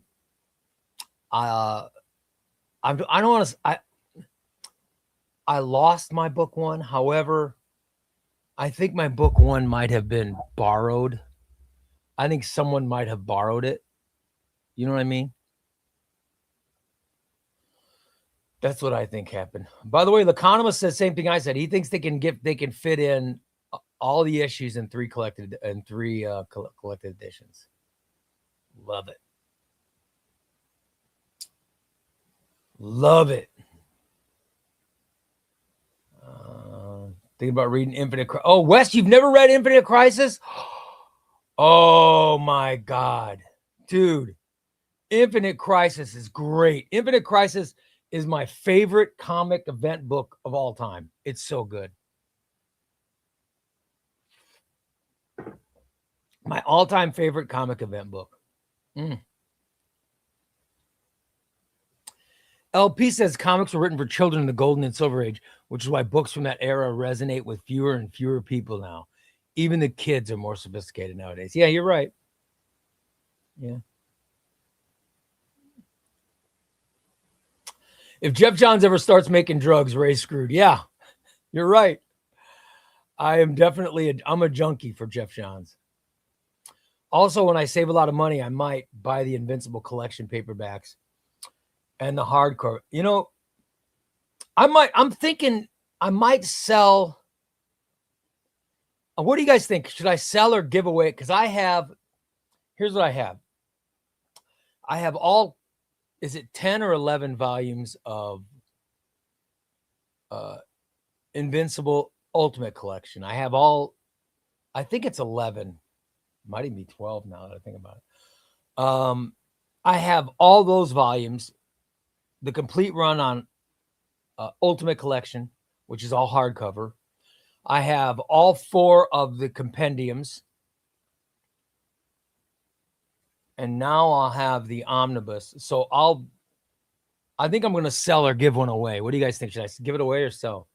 lost my Book 1. However, I think my Book 1 might have been borrowed. I think someone might have borrowed it. You know what I mean? That's what I think happened. By the way, L'Economist says the same thing I said. He thinks they can fit in all the issues in three collected editions. Love it. Love it. Thinking about reading Infinite Crisis. Oh, Wes, you've never read Infinite Crisis? Oh my God, dude. Infinite Crisis is great. Infinite Crisis is my favorite comic event book of all time. It's so good. My all-time favorite comic event book. LP says comics were written for children in the golden and silver age, which is why books from that era resonate with fewer and fewer people now. Even the kids are more sophisticated nowadays. Yeah, you're right. Yeah. If Jeff Johns ever starts making drugs, Ray's screwed. Yeah, you're right. I'm a junkie for Jeff Johns. Also, when I save a lot of money, I might buy the Invincible collection paperbacks and the hardcover. You know, I'm thinking I might sell. What do you guys think? Should I sell or give away? Because here's what I have. I have is it 10 or 11 volumes of Invincible Ultimate Collection? I think it's 11. Might even be 12 now that I think about it. I have all those volumes, the complete run on Ultimate Collection, which is all hardcover. I have all 4 of the compendiums. And now I'll have the Omnibus. So I think I'm going to sell or give one away. What do you guys think? Should I give it away or sell?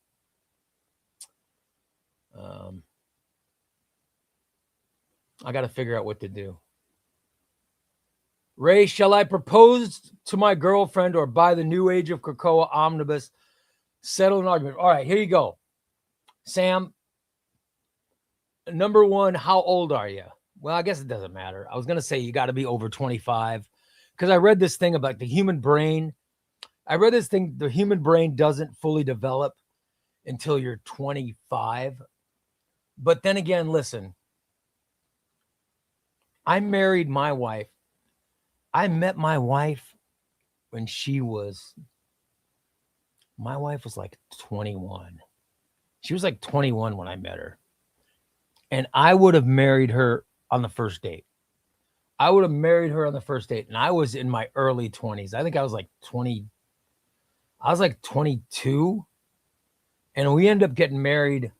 I got to figure out what to do. Ray, shall I propose to my girlfriend or buy the New Age of Krakoa Omnibus? Settle an argument. All right, here you go. Sam, number 1, how old are you? Well, I guess it doesn't matter. I was going to say you got to be over 25 because I read this thing about the human brain. The human brain doesn't fully develop until you're 25. But then again, listen, I married my wife. I met my wife when my wife was like 21. She was like 21 when I met her. And I would have married her on the first date. And I was in my early 20s. I think I was like 20. I was like 22. And we ended up getting married.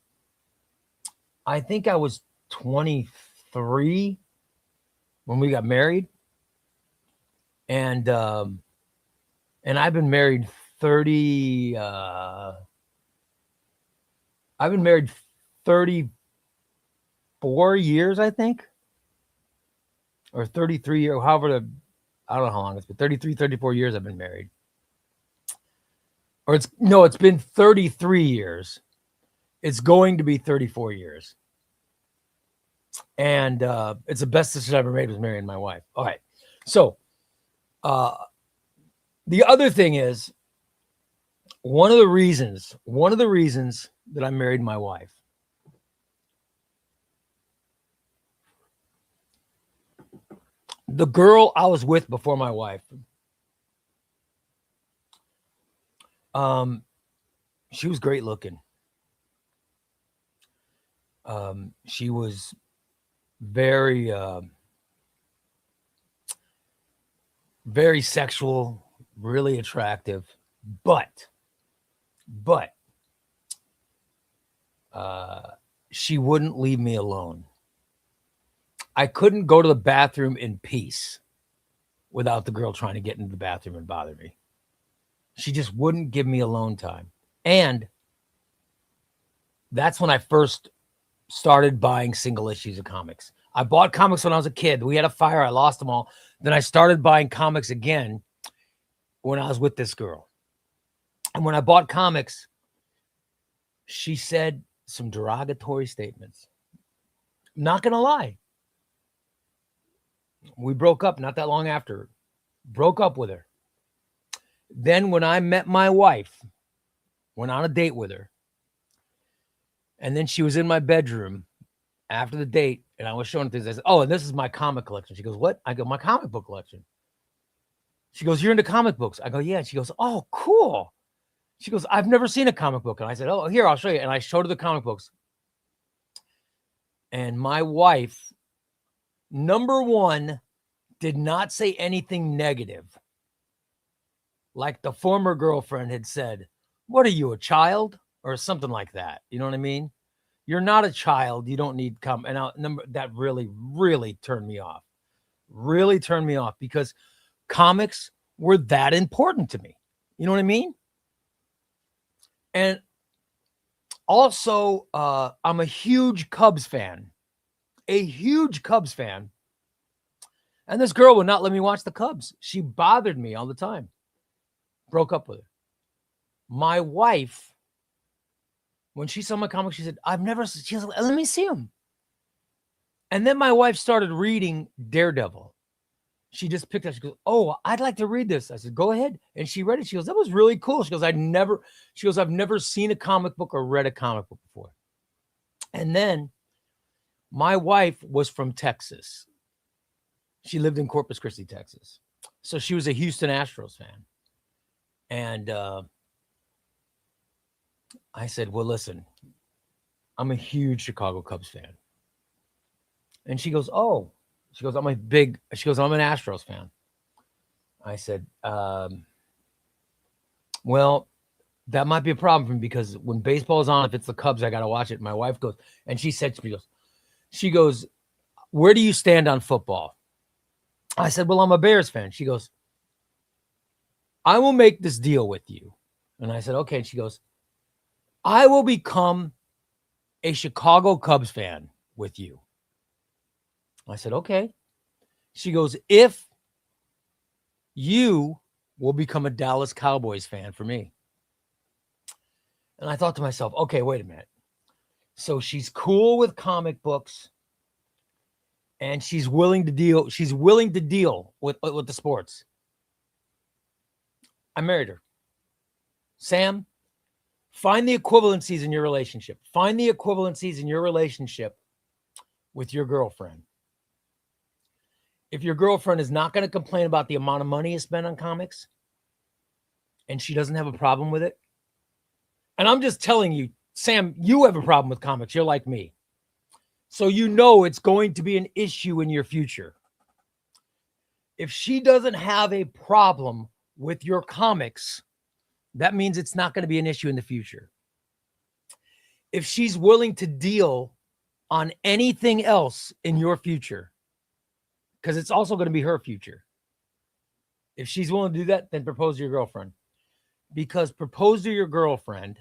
I think I was 23 when we got married. And I've been married 30. I've been married 34 years, I think, or 33 years, however, I don't know how long it's been, 33, 34 years I've been married. Or it's been 33 years. It's going to be 34 years. And it's the best decision I ever made was marrying my wife. All right. So the other thing is, one of the reasons that I married my wife, the girl I was with before my wife, she was great looking. She was very, very sexual, really attractive, but she wouldn't leave me alone. I couldn't go to the bathroom in peace without the girl trying to get into the bathroom and bother me. She just wouldn't give me alone time. And that's when I first started buying single issues of comics. I bought comics when I was a kid. We had a fire. I lost them all. Then I started buying comics again when I was with this girl. And when I bought comics, she said some derogatory statements. Not going to lie. We broke up not that long after. Broke up with her. Then when I met my wife, went on a date with her, and then she was in my bedroom after the date, and I was showing her things. I said, oh, and this is my comic collection. She goes, what? I go, my comic book collection. She goes, you're into comic books? I go, yeah. And she goes, oh, cool. She goes, I've never seen a comic book. And I said, oh, here, I'll show you. And I showed her the comic books. And my wife, number one, did not say anything negative. Like the former girlfriend had said, what are you, a child? Or something like that. You know what I mean? You're not a child. You don't need and that really, really turned me off. Really turned me off because comics were that important to me. You know what I mean? And also, I'm a huge Cubs fan. A huge Cubs fan. And this girl would not let me watch the Cubs. She bothered me all the time. Broke up with her. My wife, when she saw my comics, she said, she was like, let me see them. And then my wife started reading Daredevil. She just picked up, she goes, oh, I'd like to read this. I said, go ahead. And she read it. She goes, that was really cool. She goes, I've never seen a comic book or read a comic book before. And then my wife was from Texas. She lived in Corpus Christi, Texas. So she was a Houston Astros fan. And I said, well, listen, I'm a huge Chicago Cubs fan. And she goes, oh, I'm an Astros fan. I said, well, that might be a problem for me because when baseball is on, if it's the Cubs, I got to watch it. My wife goes, and she said to me, she goes, where do you stand on football? I said, well, I'm a Bears fan. She goes, I will make this deal with you. And I said, okay. And she goes, I will become a Chicago Cubs fan with you. I said, okay. She goes, if you will become a Dallas Cowboys fan for me. And I thought to myself, okay, wait a minute. So she's cool with comic books and she's willing to deal. She's willing to deal with the sports. I married her. Sam, find the equivalencies in your relationship. Find the equivalencies in your relationship with your girlfriend. If your girlfriend is not going to complain about the amount of money you spend on comics and she doesn't have a problem with it, and I'm just telling you, Sam, you have a problem with comics. You're like me. So you know it's going to be an issue in your future. If she doesn't have a problem with your comics, that means it's not going to be an issue in the future. If she's willing to deal on anything else in your future, because it's also going to be her future. If she's willing to do that, then propose to your girlfriend. Because propose to your girlfriend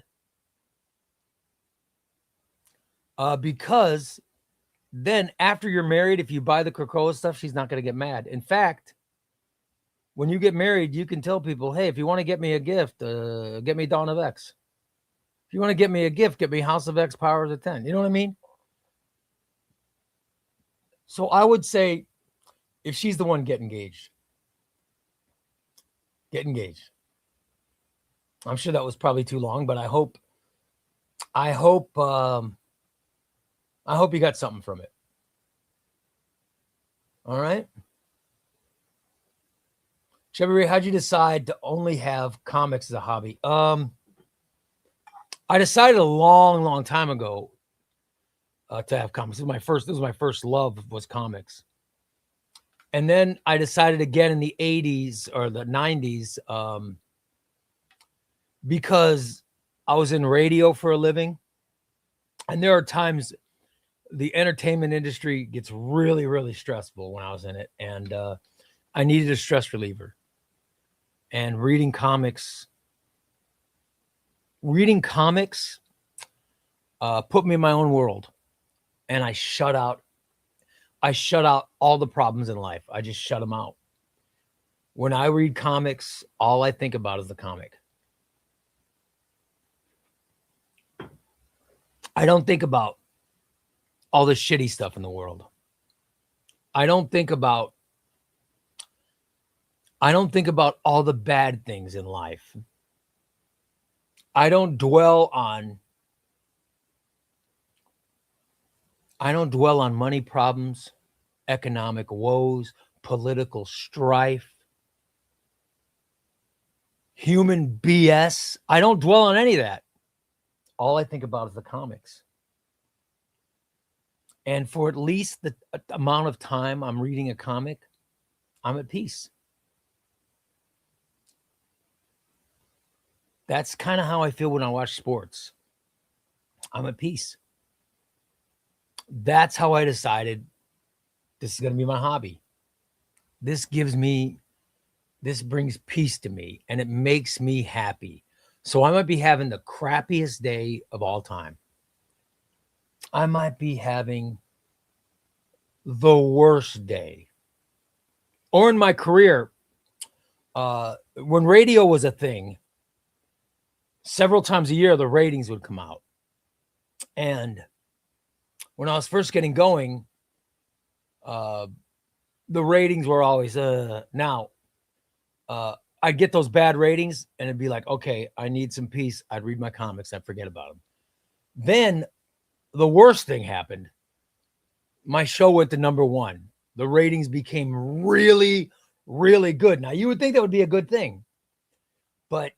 Because then after you're married, if you buy the Krakoa stuff, she's not going to get mad. In fact, when you get married, you can tell people, hey, if you want to get me a gift, get me Dawn of X. If you want to get me a gift, get me House of X Powers of 10. You know what I mean? So I would say if she's the one, get engaged. Get engaged. I'm sure that was probably too long, but I hope you got something from it. All right. ChubbyRay, how'd you decide to only have comics as a hobby? I decided a long, long time ago to have comics. This was my first love was comics. And then I decided again in the 80s or the 90s because I was in radio for a living. And there are times the entertainment industry gets really, really stressful when I was in it. And I needed a stress reliever. And reading comics put me in my own world. And I shut out all the problems in life. I just shut them out. When I read comics, all I think about is the comic. I don't think about all the shitty stuff in the world. I don't think about all the bad things in life. I don't dwell on money problems, economic woes, political strife, human BS. I don't dwell on any of that. All I think about is the comics. And for at least the amount of time I'm reading a comic, I'm at peace. That's kind of how I feel when I watch sports. I'm at peace. That's how I decided this is going to be my hobby. This brings peace to me and it makes me happy. So I might be having the crappiest day of all time. I might be having the worst day. Or in my career, when radio was a thing, several times a year, the ratings would come out. And when I was first getting going, the ratings were always, now, I'd get those bad ratings and it'd be like, okay, I need some peace. I'd read my comics. I'd forget about them. Then the worst thing happened. My show went to #1. The ratings became really, really good. Now you would think that would be a good thing, but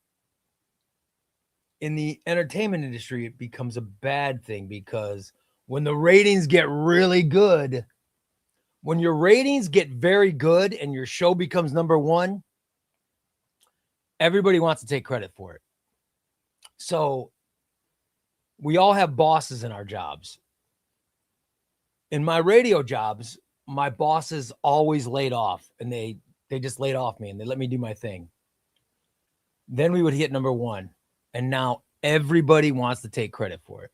in the entertainment industry, it becomes a bad thing because when the ratings get really good, when your ratings get very good and your show becomes #1, everybody wants to take credit for it. So we all have bosses in our jobs. In my radio jobs, my bosses always laid off and they just laid off me and they let me do my thing. Then we would hit #1 and now everybody wants to take credit for it.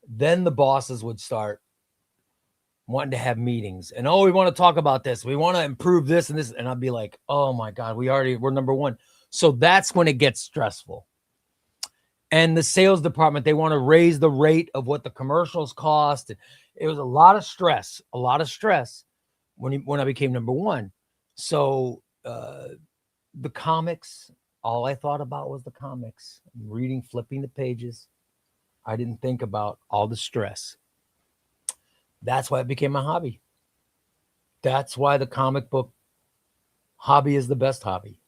Then the bosses would start wanting to have meetings and, oh, we want to talk about this. We want to improve this and this. And I'd be like, oh my God, we're #1. So that's when it gets stressful. And the sales department, they want to raise the rate of what the commercials cost. It was a lot of stress when I became #1. So the comics, all I thought about was the comics, reading, flipping the pages. I didn't think about all the stress. That's why it became my hobby. That's why the comic book hobby is the best hobby.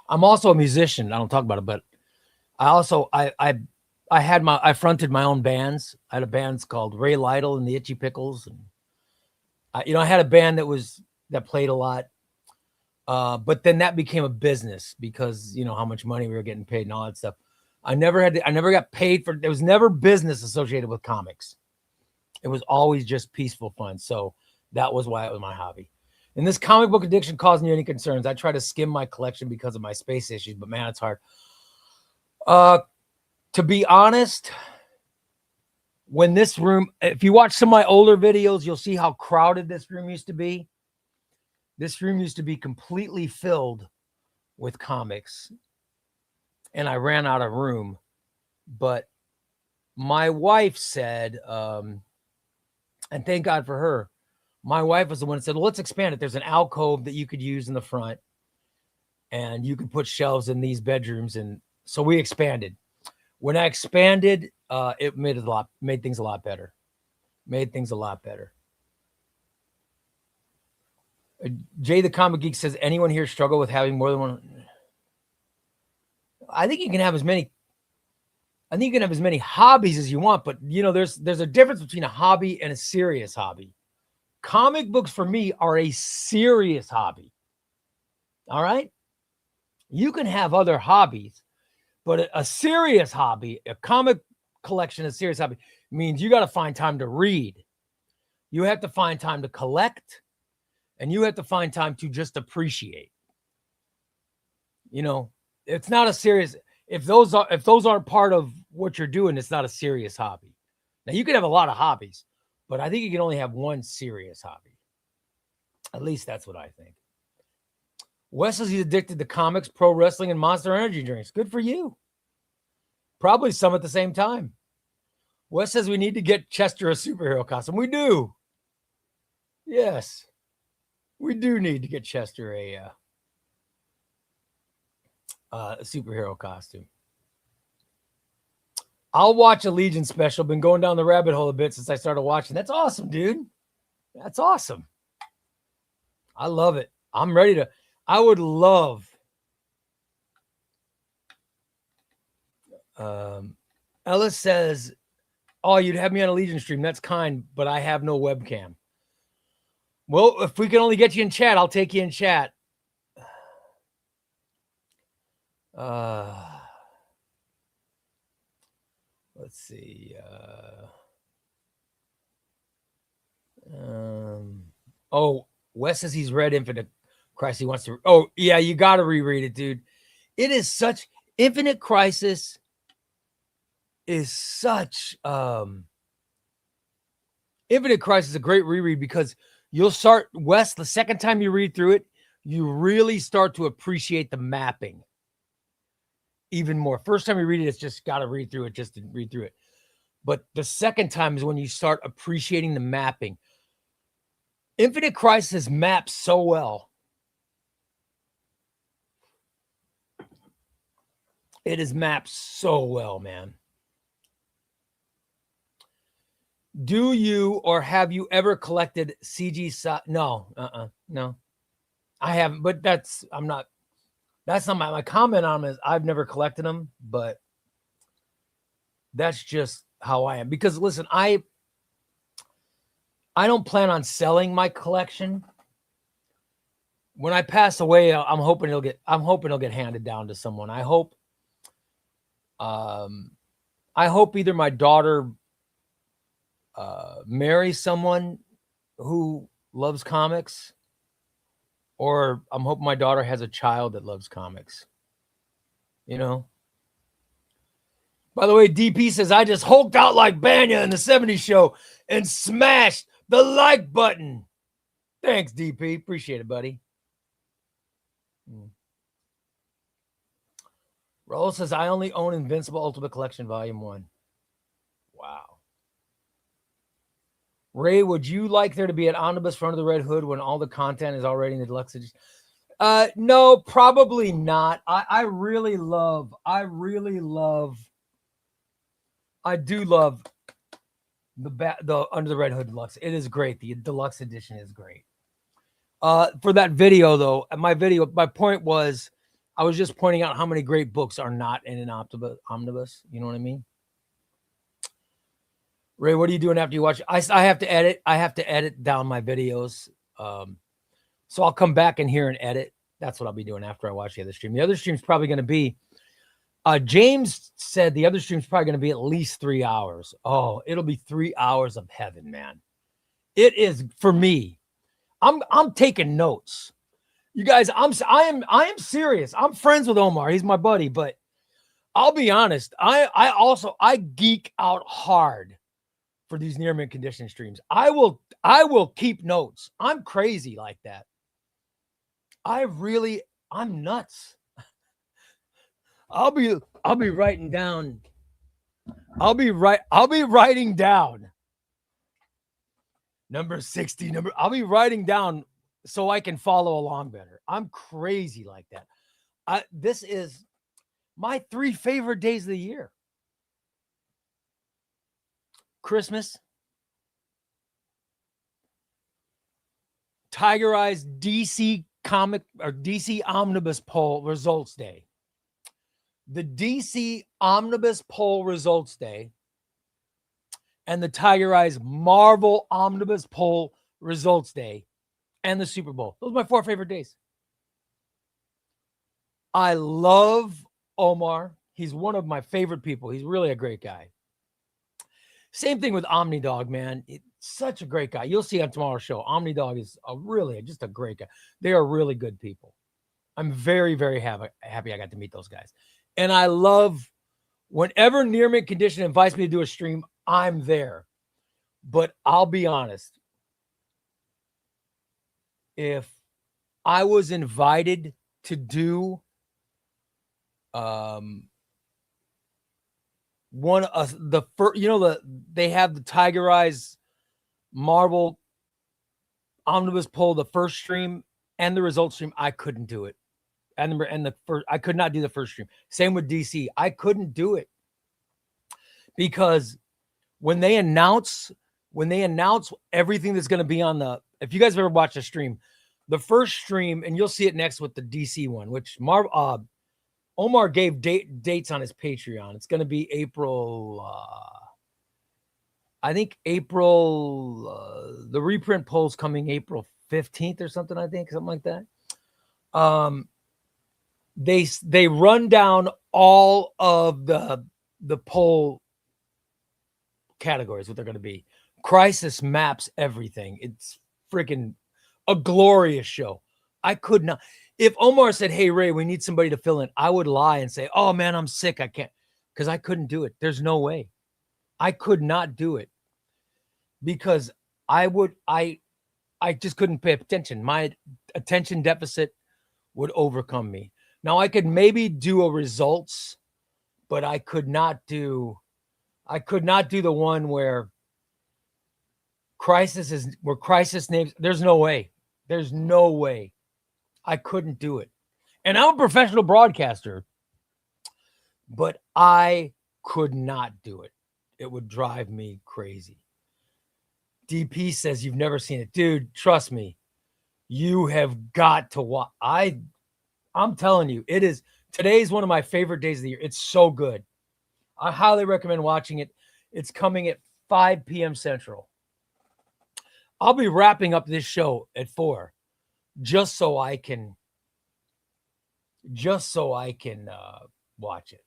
I'm also a musician. I don't talk about it, but I also, I fronted my own bands. I had a band called Ray Lytle and the Itchy Pickles. And I had a band that played a lot. But then that became a business because, how much money we were getting paid and all that stuff. I never got paid there was never business associated with comics. It was always just peaceful fun. So that was why it was my hobby. And this comic book addiction causing you any concerns? I try to skim my collection because of my space issues, but man, it's hard. To be honest, when this room, if you watch some of my older videos, you'll see how crowded this room used to be. This room used to be completely filled with comics, and I ran out of room. But my wife said, and thank God for her, my wife was the one that said, well, let's expand it. There's an alcove that you could use in the front, and you could put shelves in these bedrooms. And so we expanded. When I expanded, it made things a lot better. Jay the Comic Geek says, anyone here struggle with having more than one? I think you can have as many hobbies as you want, but there's a difference between a hobby and a serious hobby. Comic books for me are a serious hobby. All right? You can have other hobbies, but a serious hobby, a comic collection, a serious hobby means you got to find time to read. You have to find time to collect. And you have to find time to just appreciate. It's not a serious. If those aren't part of what you're doing, it's not a serious hobby. Now you can have a lot of hobbies, but I think you can only have one serious hobby. At least that's what I think. Wes says he's addicted to comics, pro wrestling, and Monster Energy drinks. Good for you. Probably some at the same time. Wes says we need to get Chester a superhero costume. We do. Yes. We do need to get Chester a superhero costume. I'll watch a Legion special. Been going down the rabbit hole a bit since I started watching. That's awesome, dude. That's awesome. I love it. I'm ready to. I would love. Ellis says, "Oh, you'd have me on a Legion stream. That's kind, but I have no webcam." Well, if we can only get you in chat, I'll take you in chat. Let's see. Wes says he's read Infinite Crisis. He wants to. Oh, yeah, you got to reread it, dude. It is such. Infinite Crisis is such. Infinite Crisis is a great reread because you'll start, Wes, the second time you read through it, you really start to appreciate the mapping even more. First time you read it, it's just got to read through it just to read through it. But the second time is when you start appreciating the mapping. Infinite Crisis maps so well. It is mapped so well, man. Do you or have you ever collected CG? No, no, I haven't. But that's not my comment on them. Is I've never collected them, but that's just how I am. Because listen, I don't plan on selling my collection. When I pass away, I'm hoping it'll get handed down to someone. I hope either my daughter marry someone who loves comics, or I'm hoping my daughter has a child that loves comics. By the way, DP says, I just hulked out like Banya in the 70s show and smashed the like button. Thanks, DP. Appreciate it, buddy. Raul says, I only own Invincible Ultimate Collection Volume 1. Wow. Ray, would you like there to be an omnibus front of the Red Hood when all the content is already in the deluxe edition? No, probably not. I do love the Under the Red Hood deluxe. It is great. The deluxe edition is great. For that video, though, my point was, I was just pointing out how many great books are not in an omnibus. You know what I mean? Ray, what are you doing after you watch? I have to edit. I have to edit down my videos. So I'll come back in here and edit. That's what I'll be doing after I watch the other stream. The other stream's probably going to be, James said the other stream's probably going to be at least 3 hours. Oh, it'll be 3 hours of heaven, man. It is for me. I'm taking notes. You guys, I am serious. I'm friends with Omar. He's my buddy, but I'll be honest. I geek out hard for these near mint condition streams. I will keep notes. I'm crazy like that. I'm nuts. I'll be writing down. I'll be writing down number 60. I'll be writing down so I can follow along better. I'm crazy like that. This is my 3 favorite days of the year. Christmas, Tiger Eyes DC comic or DC Omnibus poll results day. The DC Omnibus poll results day and the Tiger Eyes Marvel Omnibus poll results day and the Super Bowl. Those are my 4 favorite days. I love Omar. He's one of my favorite people. He's really a great guy. Same thing with Omnidog, man. It's such a great guy. You'll see on tomorrow's show. Omnidog is just a great guy. They are really good people. I'm very, very happy I got to meet those guys. And I love whenever Near Mint Condition invites me to do a stream, I'm there. But I'll be honest. If I was invited to do they have the Tiger Eyes Marvel Omnibus poll, the first stream and the results stream, I couldn't do it. I could not do the first stream. Same with DC. I couldn't do it because when they announce everything that's going to be on if you guys have ever watched a stream, the first stream, and you'll see it next with the DC one, which Omar gave dates on his Patreon. It's going to be April. I think April. The reprint poll's coming April 15th or something. I think something like that. They run down all of the poll categories, what they're going to be. Crisis maps everything. It's freaking a glorious show. I could not. If Omar said, "Hey Ray, we need somebody to fill in," I would lie and say, "Oh man, I'm sick. I can't," because I couldn't do it. There's no way. I could not do it because I just couldn't pay attention. My attention deficit would overcome me. Now I could maybe do a results, but I could not do the one where crisis names. There's no way. There's no way. I couldn't do it. And I'm a professional broadcaster, but I could not do it. It would drive me crazy. DP says you've never seen it. Dude, trust me. You have got to watch. I'm telling you, today's one of my favorite days of the year. It's so good. I highly recommend watching it. It's coming at 5 p.m. Central. I'll be wrapping up this show at 4 just so I can watch it.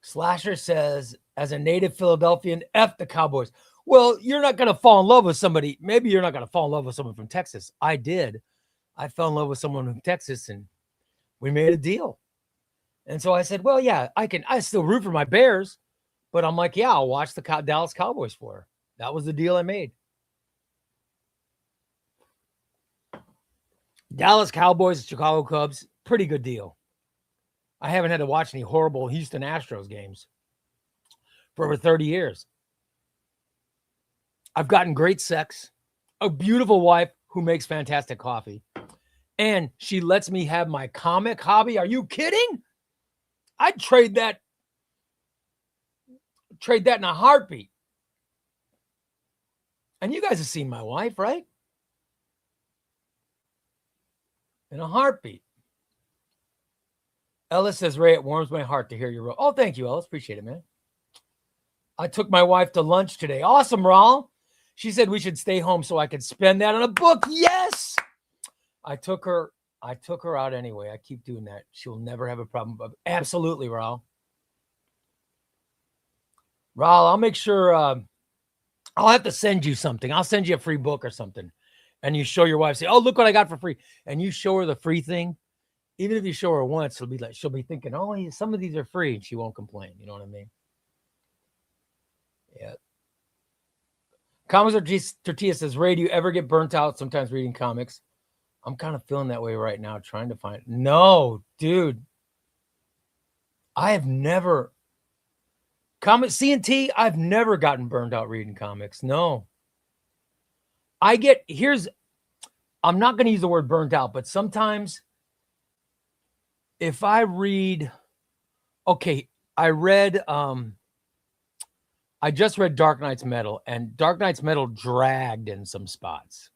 Slasher says, as a native Philadelphian, F the Cowboys. Well, you're not going to fall in love with somebody. Maybe you're not going to fall in love with someone from Texas. I did. I fell in love with someone from Texas and we made a deal. And so I said, well, yeah, I still root for my Bears, but I'm like, yeah, I'll watch the Dallas Cowboys for her. That was the deal I made. Dallas Cowboys, Chicago Cubs, pretty good deal. I haven't had to watch any horrible Houston Astros games for over 30 years. I've gotten great sex, a beautiful wife who makes fantastic coffee, and she lets me have my comic hobby. Are you kidding? I'd trade that in a heartbeat. And you guys have seen my wife, right? In a heartbeat. Ellis says, Ray, it warms my heart to hear your. Oh, thank you, Ellis. Appreciate it, man. I took my wife to lunch today. Awesome, Raul. She said we should stay home so I could spend that on a book. Yes. I took her out anyway. I keep doing that. She'll never have a problem. Absolutely, Raul. Raul, I'll make sure I'll have to send you something. I'll send you a free book or something. And you show your wife, say, oh, look what I got for free. And you show her the free thing. Even if you show her once, she'll be thinking, oh, some of these are free. And she won't complain. You know what I mean? Yeah. Comics or Tortilla says, Ray, do you ever get burnt out sometimes reading comics? I'm kind of feeling that way right now, trying to find. No, dude. I have never. Comic CNT, I've never gotten burned out reading comics. No. I'm not going to use the word burnt out, but sometimes if I read, I just read Dark Knight's Metal, and Dark Knight's Metal dragged in some spots.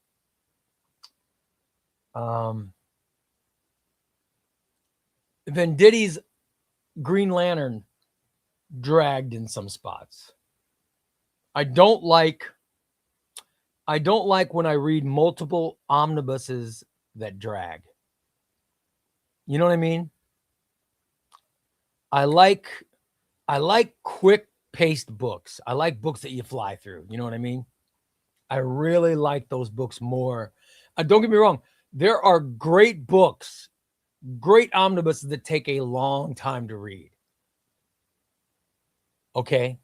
Venditti's Green Lantern dragged in some spots. I don't like when I read multiple omnibuses that drag. You know what I mean? I like quick paced books. I like books that you fly through. You know what I mean? I really like those books more. Don't get me wrong. There are great books, great omnibuses that take a long time to read. Okay.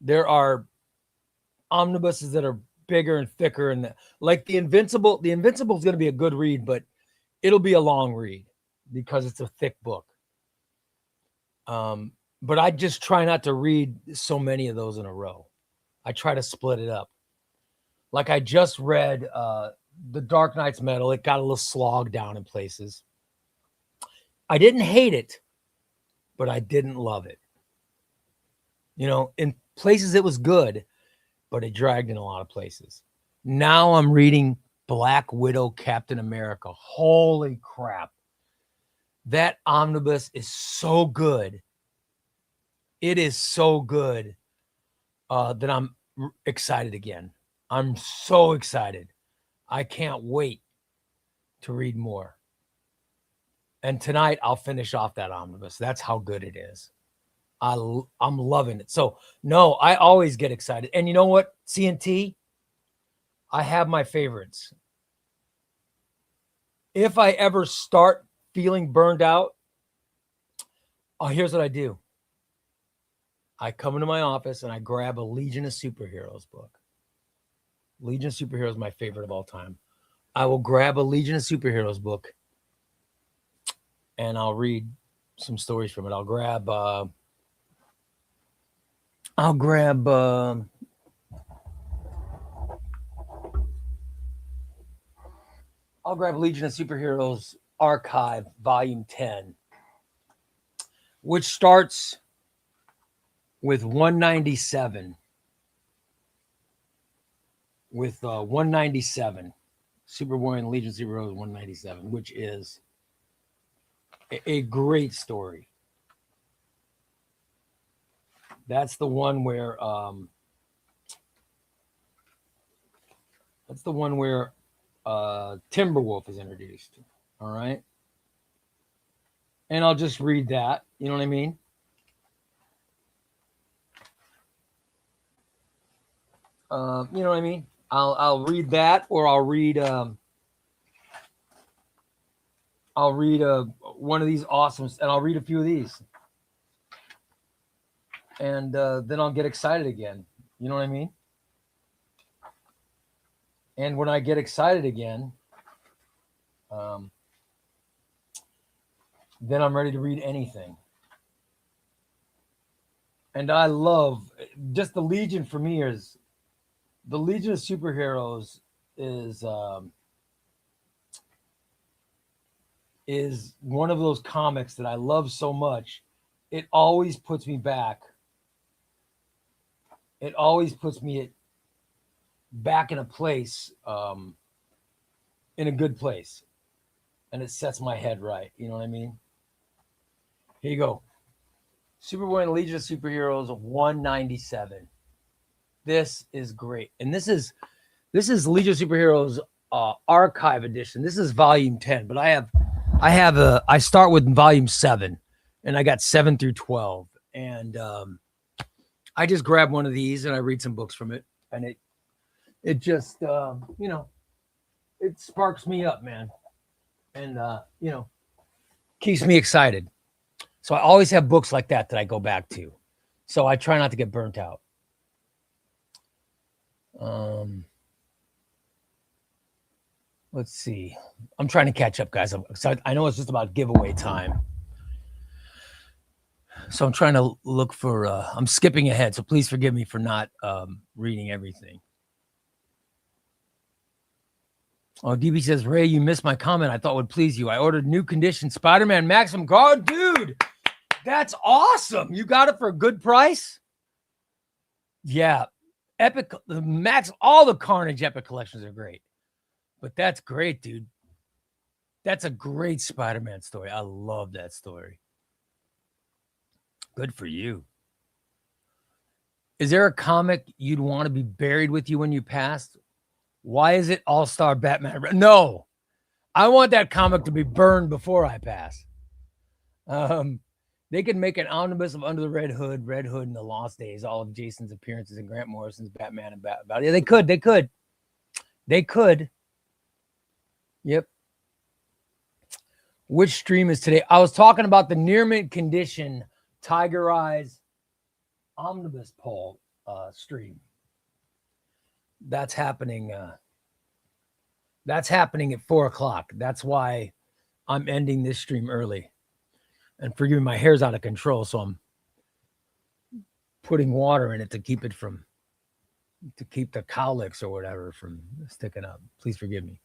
There are omnibuses that are bigger and thicker, and like the Invincible is going to be a good read, but it'll be a long read because it's a thick book. But I just try not to read so many of those in a row. I try to split it up. Like I just read The Dark Knight's Metal. It got a little slogged down in places. I didn't hate it, but I didn't love it. You know, in places it was good, but it dragged in a lot of places. Now I'm reading Black Widow Captain America. Holy crap. That omnibus is so good. It is so good that I'm excited again. I'm so excited. I can't wait to read more. And tonight I'll finish off that omnibus. That's how good it is. I'm loving it. So, no, I always get excited. And you know what, CNT? I have my favorites. If I ever start feeling burned out, here's what I do. I come into my office and I grab a Legion of Superheroes book. Legion of Superheroes is my favorite of all time. I will grab a Legion of Superheroes book and I'll read some stories from it. I'll grab Legion of Superheroes Archive Volume 10, which starts with 197. With 197, Superboy and Legion of Superheroes 197, which is a great story. That's the one where Timberwolf is introduced. All right. And I'll just read that. You know what I mean? You know what I mean? I'll read that, or I'll read one of these awesomes, and I'll read a few of these. And then I'll get excited again. You know what I mean? And when I get excited again, then I'm ready to read anything. And I love just the Legion for me the Legion of Superheroes is one of those comics that I love so much. It always puts me back. It always puts me back in a place, in a good place. And it sets my head right. You know what I mean? Here you go. Superboy and Legion of Superheroes 197. This is great. And this is Legion of Superheroes Archive Edition. This is Volume 10, but I start with Volume 7, and I got 7 through 12. And I just grab one of these and I read some books from it, and it just it sparks me up, man. And keeps me excited. So I always have books like that I go back to. So I try not to get burnt out. Let's see. I'm trying to catch up, guys. So I know it's just about giveaway time. So I'm trying to look for, I'm skipping ahead. So please forgive me for not reading everything. Oh, DB says, Ray, you missed my comment I thought would please you. I ordered new condition Spider-Man Maximum Guard. Dude, that's awesome. You got it for a good price? Yeah. Epic, the Max, all the Carnage Epic collections are great. But that's great, dude. That's a great Spider-Man story. I love that story. Good for you. Is there a comic you'd want to be buried with you when you passed? Why is it All-Star Batman? No. I want that comic to be burned before I pass. They could make an omnibus of Under the Red Hood in the Lost Days, all of Jason's appearances and Grant Morrison's Batman and Batman. Yeah, they could. Yep. Which stream is today? I was talking about the near mint condition Tiger Eyes Omnibus poll stream. That's happening. That's happening at 4:00. That's why I'm ending this stream early. And forgive me, my hair's out of control, so I'm putting water in it to keep the cowlicks or whatever from sticking up. Please forgive me.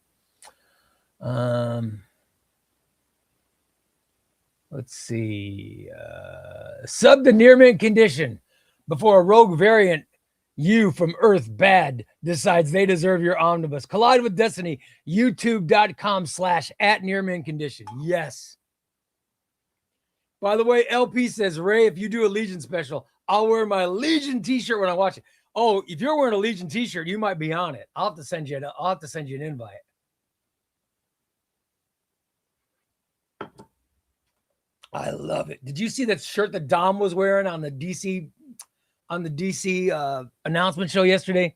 Let's see. Sub the near mint condition before a rogue variant you from Earth Bad decides they deserve your omnibus. Collide with Destiny. YouTube.com/@near-mint-condition. Yes. By the way, LP says, Ray, if you do a Legion special, I'll wear my Legion t-shirt when I watch it. Oh, if you're wearing a Legion t-shirt, you might be on it. I'll have to send you an invite. I love it. Did you see that shirt that Dom was wearing on the DC announcement show yesterday?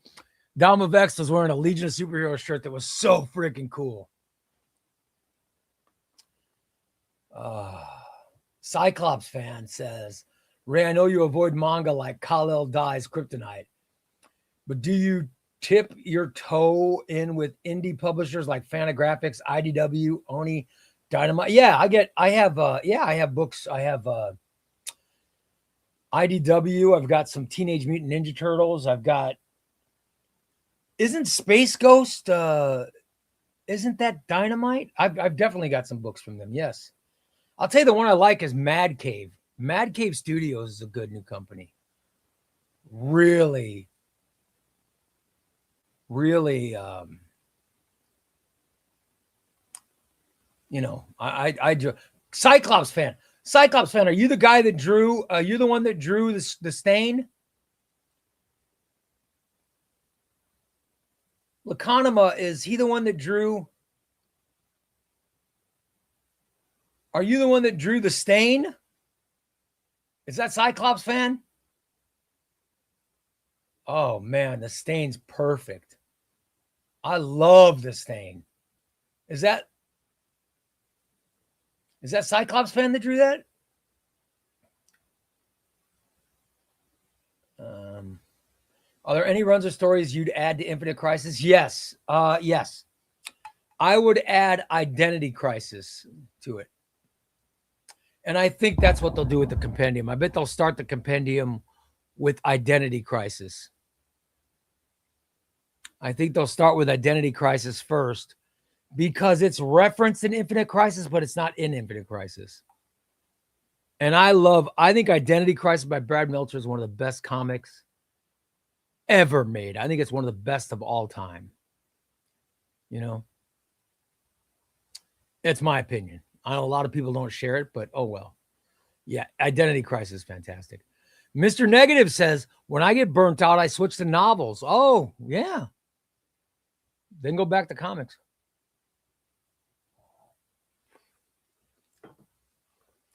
Dom of X was wearing a Legion of Superheroes shirt that was so freaking cool. Cyclops fan says, Ray, I know you avoid manga like Kal-El Dies Kryptonite, but do you tip your toe in with indie publishers like Fantagraphics, IDW, Oni, Dynamite? Yeah, I have books. I have IDW. I've got some Teenage Mutant Ninja Turtles. I've got, isn't Space Ghost, isn't that Dynamite? I've definitely got some books from them. Yes. I'll tell you the one I like is Mad Cave. Mad Cave Studios is a good new company. Really, I Cyclops fan. Cyclops fan, are you the guy that drew? You the one that drew the stain? Lacanema, is he the one that drew? Are you the one that drew the stain? Is that Cyclops fan? Oh man, the stain's perfect. I love the stain. Is that Cyclops fan that drew that? Are there any runs or stories you'd add to Infinite Crisis? Yes. Yes. I would add Identity Crisis to it. And I think that's what they'll do with the compendium. I bet they'll start the compendium with Identity Crisis. I think they'll start with Identity Crisis first because it's referenced in Infinite Crisis, but it's not in Infinite Crisis. And I think Identity Crisis by Brad Meltzer is one of the best comics ever made. I think it's one of the best of all time. You know, it's my opinion. I know a lot of people don't share it, but oh well. Yeah, Identity Crisis is fantastic. Mr. Negative says, when I get burnt out, I switch to novels. Oh, yeah. Then go back to comics.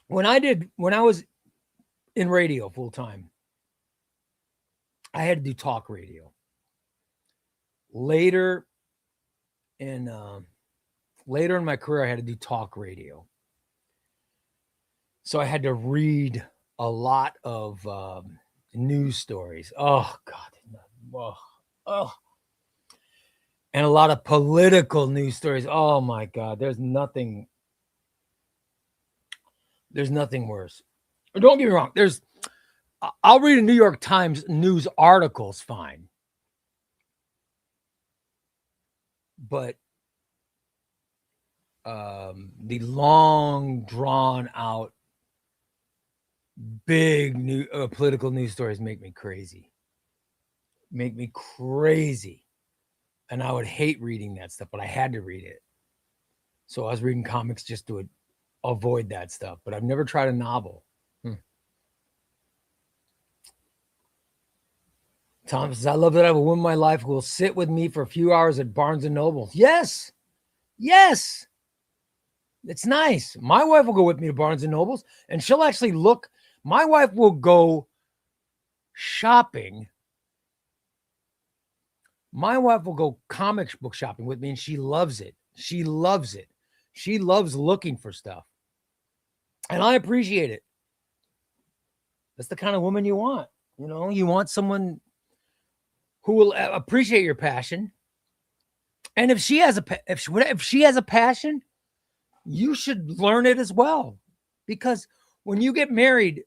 When I was in radio full time, I had to do talk radio. Later in my career, I had to do talk radio. So I had to read a lot of news stories. Oh God. Oh. and a lot of political news stories. Oh my God, there's nothing worse. Don't get me wrong. I'll read a New York Times news articles, fine. But the long, drawn out, big new political news stories make me crazy. And I would hate reading that stuff, but I had to read it. So I was reading comics just to avoid that stuff. But I've never tried a novel. Tom says, I love that I have a woman in my life who will sit with me for a few hours at Barnes and Noble. Yes. It's nice. My wife will go with me to Barnes and Nobles, and she'll actually look. My wife will go shopping. My wife will go comic book shopping with me, and she loves it. She loves looking for stuff. And I appreciate it. That's the kind of woman you want. You know, you want someone who will appreciate your passion. And if she has a passion, you should learn it as well. Because when you get married,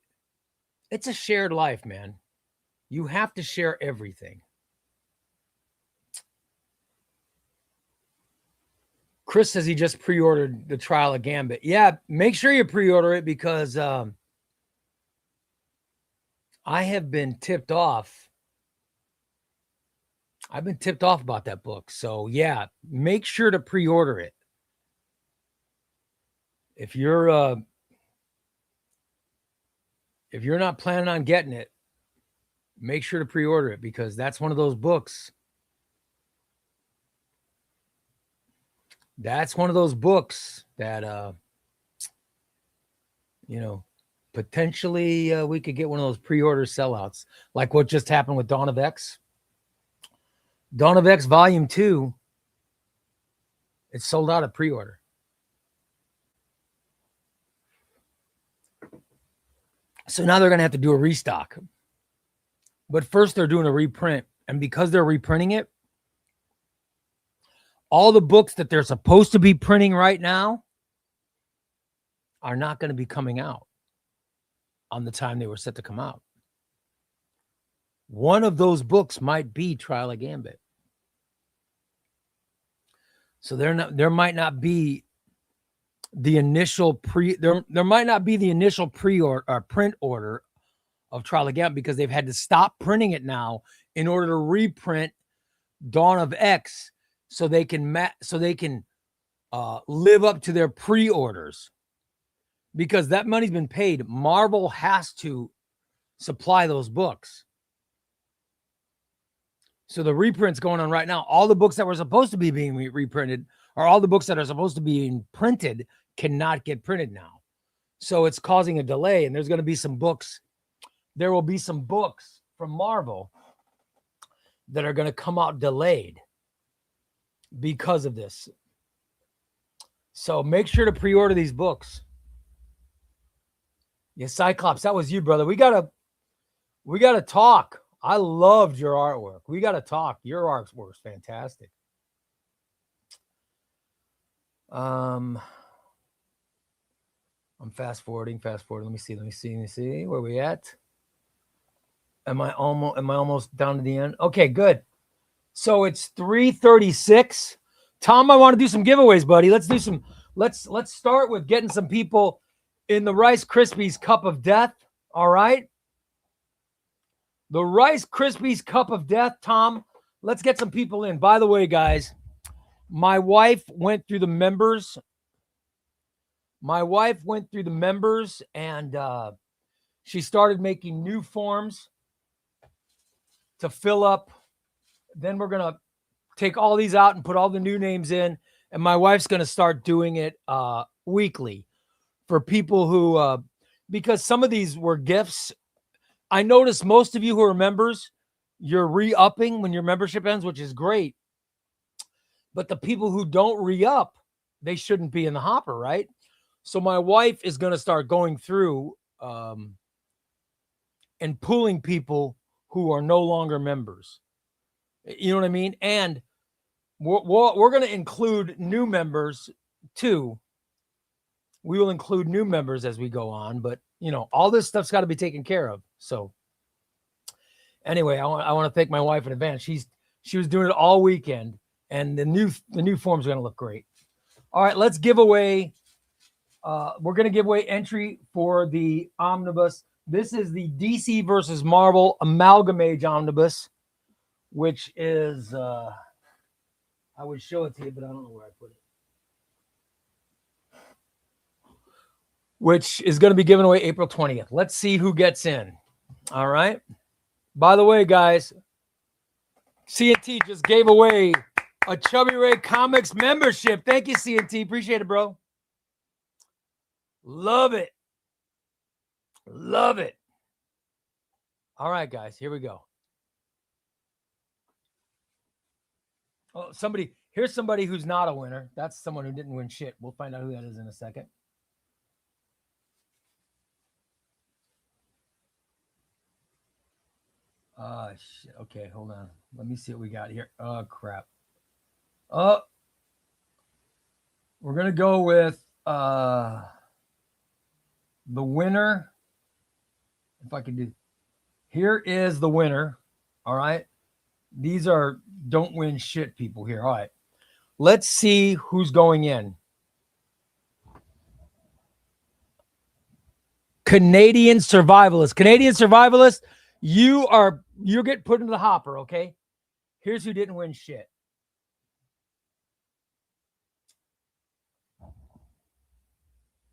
it's a shared life, man. You have to share everything. Chris says he just pre-ordered the Trial of Gambit. Yeah, make sure you pre-order it because I have been tipped off. I've been tipped off about that book. So yeah, make sure to pre-order it. If you're not planning on getting it, make sure to pre-order it because that's one of those books. That's one of those books that potentially we could get one of those pre-order sellouts, like what just happened with Dawn of X. Dawn of X Volume 2, it's sold out at pre-order. So now they're going to have to do a restock. But first they're doing a reprint. And because they're reprinting it, all the books that they're supposed to be printing right now are not going to be coming out on the time they were set to come out. One of those books might be Trial of Gambit. So there might not be the initial there might not be the initial pre-order or print order of Trial of Gambit because they've had to stop printing it now in order to reprint Dawn of X so they can live up to their pre-orders because that money's been paid. Marvel has to supply those books. So the reprint's going on right now. All the books that were supposed to be being reprinted or all the books that are supposed to be being printed cannot get printed now. So it's causing a delay and there's going to be some books. There will be some books from Marvel that are going to come out delayed because of this. So make sure to pre-order these books. Yeah, Cyclops, that was you, brother. We gotta talk. I loved your artwork. We gotta talk. Your artwork's fantastic. I'm fast forwarding. Let me see. Where we at? Am I almost down to the end? Okay, good. So it's 3:36. Tom, I want to do some giveaways, buddy. Let's start with getting some people in the Rice Krispies Cup of Death. All right. The Rice Krispies Cup of Death, Tom. Let's get some people in. By the way, guys, my wife went through the members. And she started making new forms to fill up. Then we're going to take all these out and put all the new names in. And my wife's going to start doing it weekly for people who, because some of these were gifts. I noticed most of you who are members, you're re-upping when your membership ends, which is great. But the people who don't re-up, they shouldn't be in the hopper, right? So my wife is going to start going through and pulling people who are no longer members. You know what I mean? And we're going to include new members too. We will include new members as we go on, but you know, all this stuff's got to be taken care of. So anyway, I want to thank my wife in advance. She was doing it all weekend, and the new form's going to look great. All right, let's give away. We're going to give away entry for the Omnibus. This is the DC versus Marvel Amalgamage Omnibus, which is I would show it to you, but I don't know where I put it. Which is going to be given away April 20th. Let's see who gets in. All right. By the way, guys, CNT just gave away a ChubbyRay Comics membership. Thank you, CNT. Appreciate it, bro. Love it. Love it. All right, guys, here we go. Oh, here's somebody who's not a winner. That's someone who didn't win shit. We'll find out who that is in a second. Shit. Okay, hold on. Let me see what we got here. Oh, crap. We're going to go with the winner. If I can do. Here is the winner. All right. These are don't win shit people here. All right. Let's see who's going in. Canadian Survivalist. Canadian Survivalist, you get put into the hopper, okay? Here's who didn't win shit.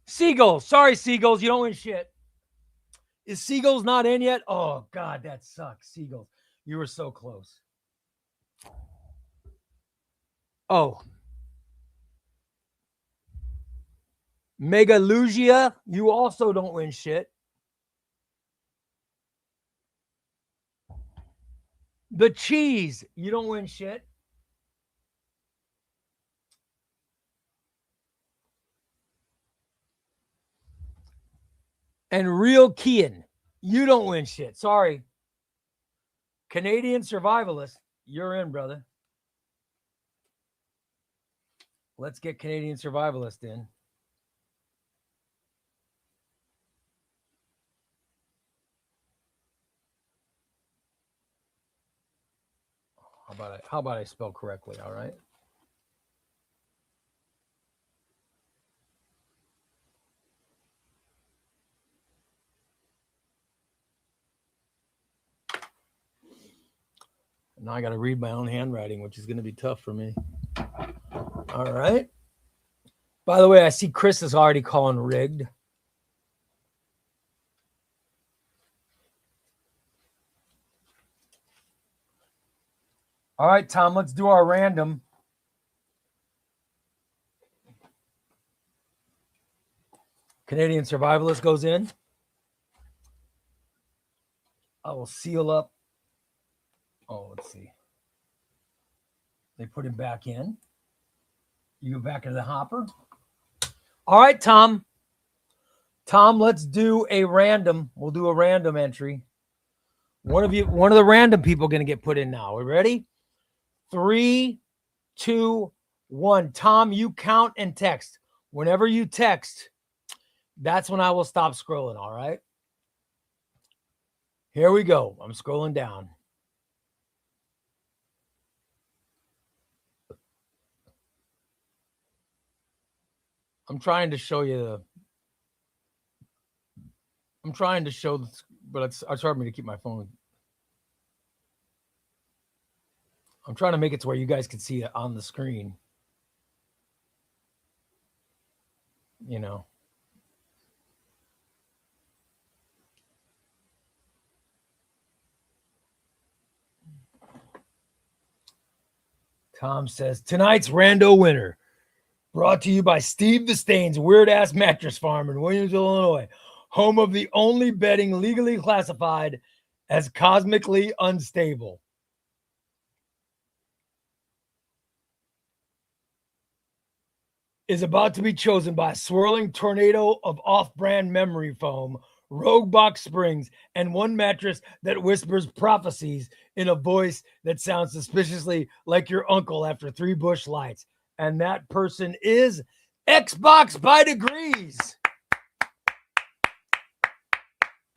Seagulls. Sorry, Seagulls. You don't win shit. Is Seagulls not in yet? Oh, God, that sucks. Seagulls. You were so close. Oh. Megalugia, you also don't win shit. The Cheese, you don't win shit. And Real Kean, you don't win shit. Sorry. Canadian Survivalist, you're in, brother. Let's get Canadian Survivalist in. How about I spell correctly, all right? Now I got to read my own handwriting, which is going to be tough for me. All right. By the way, I see Chris is already calling rigged. All right, Tom, let's do our random. Canadian Survivalist goes in. I will seal up. Oh, let's see. They put him back in. You go back into the hopper. All right, Tom. Tom, let's do a random. We'll do a random entry. One of the random people going to get put in now. We ready? 3, 2, 1. Tom, you count and text. Whenever you text, that's when I will stop scrolling, all right? Here we go. I'm scrolling down. I'm trying to show you but it's hard for me to keep my phone. I'm trying to make it to where you guys can see it on the screen. You know. Tom says, tonight's rando winner, brought to you by Steve the Stain's Weird Ass Mattress Farm in Williamsville, Illinois, home of the only bedding legally classified as cosmically unstable. Is about to be chosen by a swirling tornado of off-brand memory foam Rogue box springs, and one mattress that whispers prophecies in a voice that sounds suspiciously like your uncle after 3 bush lights. And that person is Xbox by Degrees.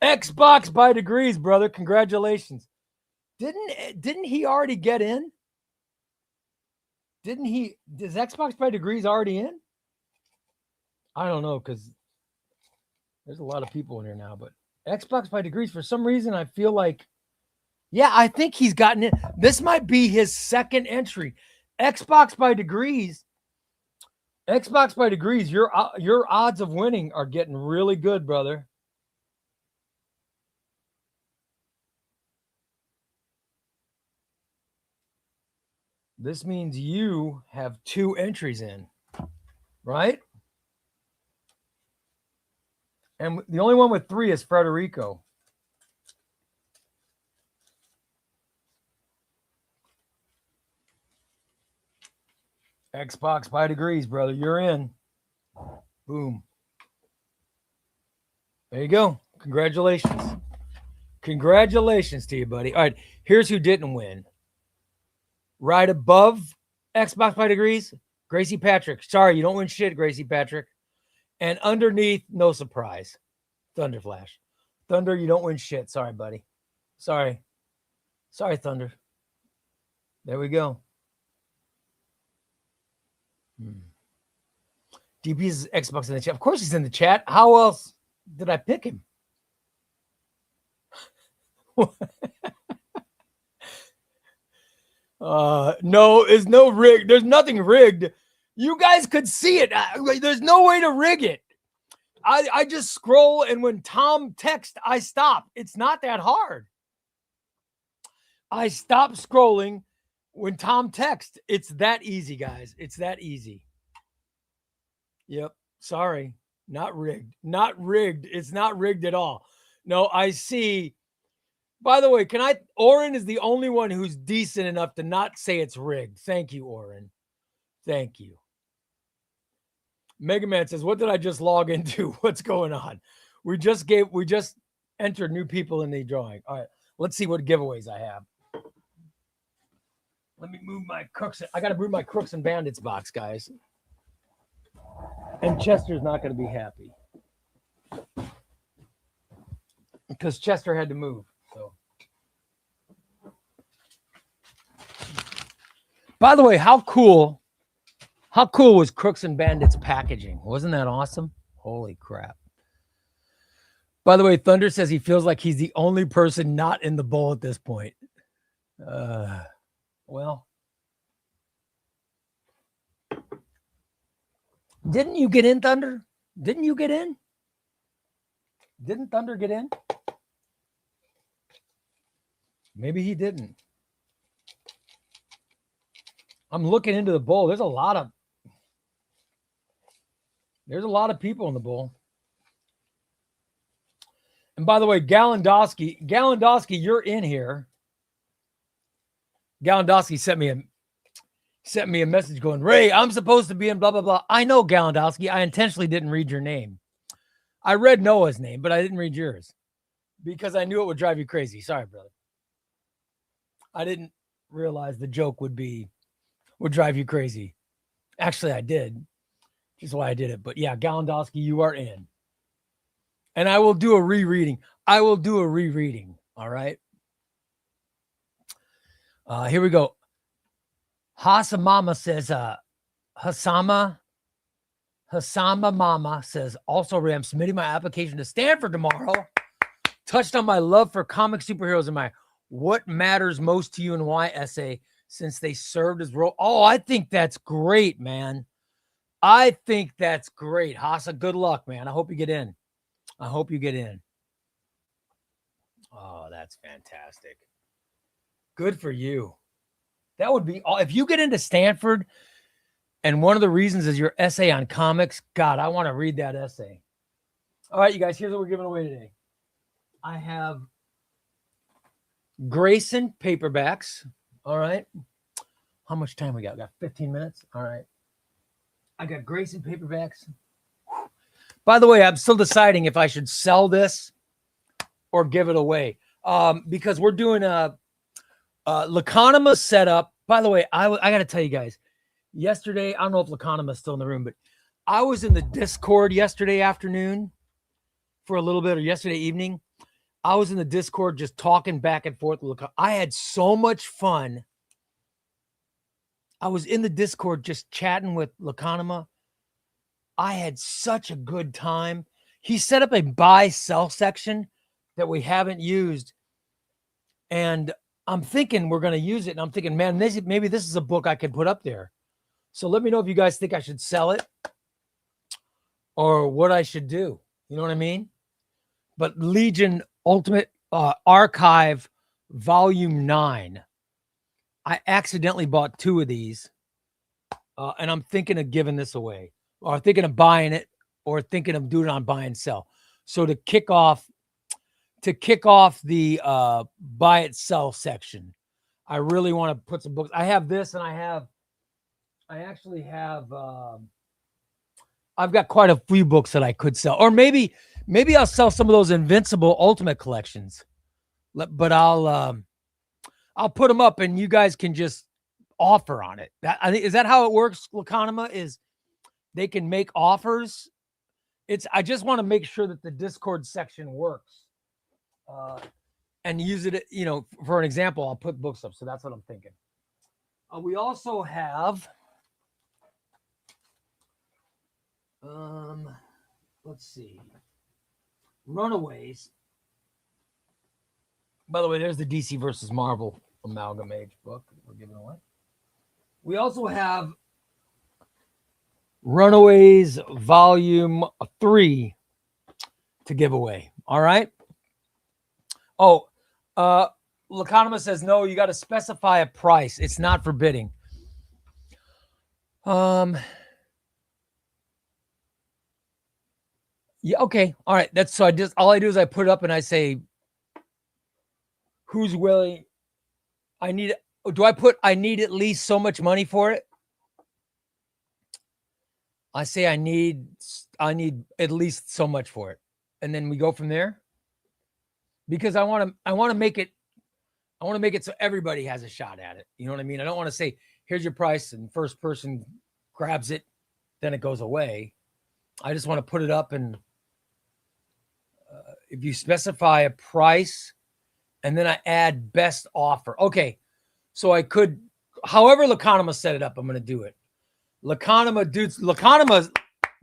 Xbox by Degrees, brother. Congratulations. Didn't he already get in? Didn't he? Is Xbox by Degrees already in? I don't know, because there's a lot of people in here now, but Xbox by Degrees, for some reason, I feel like, yeah, I think he's gotten it. This might be his second entry. Xbox by Degrees. Xbox by Degrees, your odds of winning are getting really good, brother. This means you have 2 entries in, right? And the only one with 3 is Frederico. Xbox by Degrees, brother. You're in. Boom. There you go. Congratulations. Congratulations to you, buddy. All right. Here's who didn't win. Right above Xbox by Degrees, Gracie Patrick. Sorry, you don't win shit, Gracie Patrick. And underneath, no surprise, Thunder Flash. Thunder, you don't win shit. Sorry, buddy. Sorry. Sorry, Thunder. There we go. DB's Xbox in the chat. Of course he's in the chat. How else did I pick him? No, there's no rig. There's nothing rigged. You guys could see it. There's no way to rig it. I just scroll, and when Tom texts, I stop. It's not that hard. I stop scrolling when Tom texts. It's that easy, guys. It's that easy. Yep. Sorry. Not rigged. Not rigged. It's not rigged at all. No, I see. By the way, Oren is the only one who's decent enough to not say it's rigged. Thank you, Oren. Thank you. Mega Man says, what did I just log into? What's going on? We just entered new people in the drawing. All right. Let's see what giveaways I have. Let me move my Crooks. I got to move my Crooks and Bandits box, guys. And Chester's not going to be happy. Because Chester had to move. So, by the way, how cool was Crooks and Bandits packaging? Wasn't that awesome? Holy crap. By the way, Thunder says he feels like he's the only person not in the bowl at this point. Well, didn't you get in, Thunder? Didn't you get in? Didn't Thunder get in? Maybe he didn't. I'm looking into the bowl. There's a lot of people in the bowl. And by the way, Galandowski, you're in here. Galandowski sent me a message going, Ray, I'm supposed to be in blah, blah, blah. I know, Galandowski. I intentionally didn't read your name. I read Noah's name, but I didn't read yours because I knew it would drive you crazy. Sorry, brother. I didn't realize the joke would drive you crazy. Actually, I did. Which is why I did it. But yeah, Galandowski, you are in. And I will do a rereading. All right. Here we go. Hasamama says, Hasama Mama says, also, Ray, I'm submitting my application to Stanford tomorrow. Touched on my love for comic superheroes in my What Matters Most to You and Why essay since they served as role. Oh, I think that's great, man. I think that's great. Hasa, good luck, man. I hope you get in. Oh, that's fantastic. Good for you. That would be all. If you get into Stanford, and one of the reasons is your essay on comics, God, I want to read that essay. All right, you guys, here's what we're giving away today. I have Grayson paperbacks. All right. How much time we got? We got 15 minutes. All right. I got Grayson paperbacks. By the way, I'm still deciding if I should sell this or give it away. Because we're doing a Laconima setup. By the way, I got to tell you guys, yesterday, I don't know if Laconima is still in the room, but I was in the Discord yesterday afternoon for a little bit, or yesterday evening. I was in the Discord just talking back and forth. I had so much fun. I was in the Discord just chatting with Laconima. I had such a good time. He set up a buy-sell section that we haven't used. And I'm thinking we're going to use it. And I'm thinking, man, maybe this is a book I can put up there. So let me know if you guys think I should sell it or what I should do. You know what I mean? But Legion Ultimate Archive Volume 9. I accidentally bought 2 of these. And I'm thinking of giving this away, or thinking of buying it, or thinking of doing it on buy and sell. So to kick off the buy it sell section, I really want to put some books. I have this, and I've got quite a few books that I could sell, or maybe I'll sell some of those Invincible Ultimate collections, but I'll put them up and you guys can just offer on it. Is that how it works? Laconima is they can make offers. I just want to make sure that the Discord section works. And use it, for an example, I'll put books up. So that's what I'm thinking. We also have, let's see, Runaways. By the way, there's the DC versus Marvel Amalgamate book we're giving away. We also have Runaways Volume 3 to give away. All right. Oh, Laconima says, no, you got to specify a price. It's not forbidding. Yeah, okay. All right. All I do is I put it up and I say, who's willing? I need at least so much money for it? I say I need at least so much for it. And then we go from there. Because I want to make it so everybody has a shot at it. You know what I mean? I don't want to say, here's your price, and first person grabs it, then it goes away. I just want to put it up, and if you specify a price, and then I add best offer. Okay, so I could, however Laconima set it up, I'm going to do it. Laconima,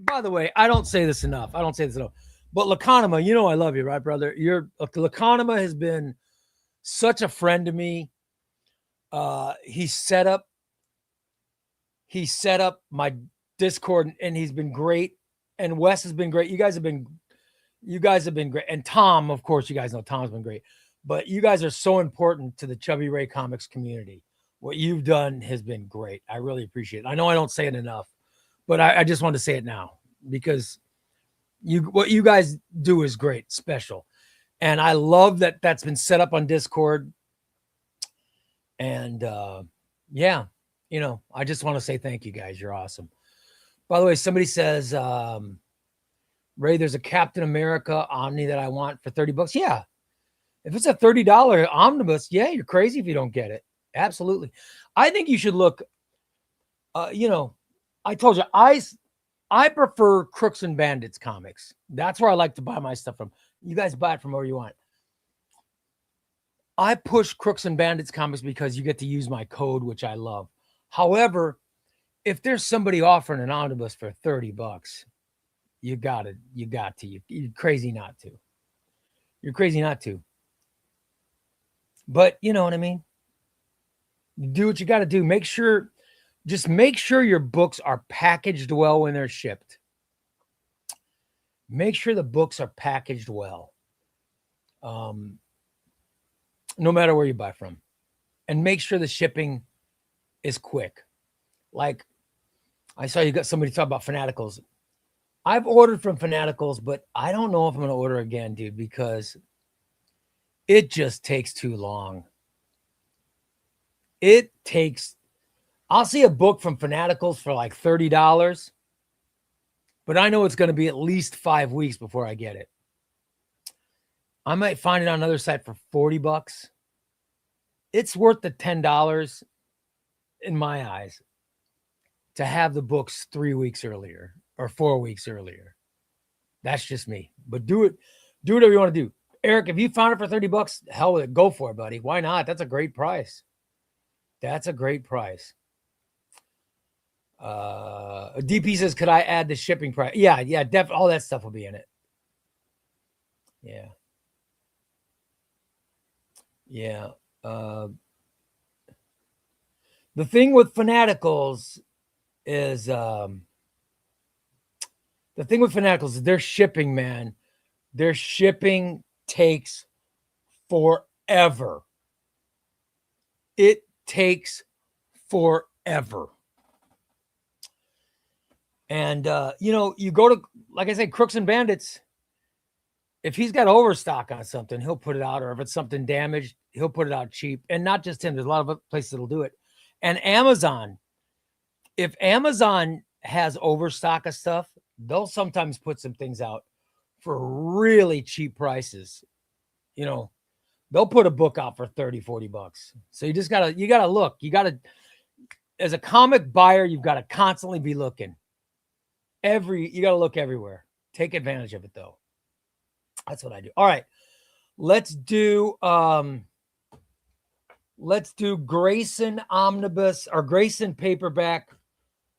by the way, I don't say this enough. But Laconima, I love you, right, brother? Laconima has been such a friend to me. He set up my Discord, and he's been great. And Wes has been great. You guys have been great. And Tom, of course, you guys know Tom's been great. But you guys are so important to the ChubbyRay Comics community. What you've done has been great. I really appreciate it. I know I don't say it enough, but I just want to say it now because what you guys do is great, special. And I love that that's been set up on Discord. And yeah, I just want to say thank you guys. You're awesome. By the way, somebody says, Ray, there's a Captain America Omni that I want for $30. Yeah. If it's a $30 omnibus, yeah, you're crazy if you don't get it. Absolutely. I think you should look, I told you, I prefer Crooks and Bandits comics. That's where I like to buy my stuff from. You guys buy it from where you want. I push Crooks and Bandits comics because you get to use my code, which I love. However, if there's somebody offering an omnibus for $30, you got to. You're crazy not to. You're crazy not to. But you know what I mean? Do what you got to do. Make sure your books are packaged well when they're shipped. Make sure the books are packaged well. No matter where you buy from. And make sure the shipping is quick. Like I saw you got somebody talk about Fanaticals. I've ordered from Fanaticals, but I don't know if I'm going to order again, dude, because it just takes too long. I'll see a book from Fanaticals for like $30, but I know it's going to be at least 5 weeks before I get it. I might find it on another site for $40. It's worth the $10 in my eyes to have the books 3 weeks earlier or 4 weeks earlier. That's just me. But do whatever you want to do. Eric, if you found it for $30, hell with it. Go for it, buddy. Why not? That's a great price. That's a great price. DP says, could I add the shipping price? Yeah, definitely. All that stuff will be in it. Yeah. Yeah. The thing with Fanaticals is their shipping, man. Their shipping takes forever. It takes forever. And, you go to, like I said, Crooks and Bandits. If he's got overstock on something, he'll put it out. Or if it's something damaged, he'll put it out cheap. And not just him. There's a lot of places that'll do it. And Amazon, if Amazon has overstock of stuff, they'll sometimes put some things out for really cheap prices. They'll put a book out for $30-$40. So you gotta look. As a comic buyer, you've got to constantly be looking. You got to look everywhere. Take advantage of it though. That's what I do. All right. Let's do Grayson Omnibus or Grayson Paperback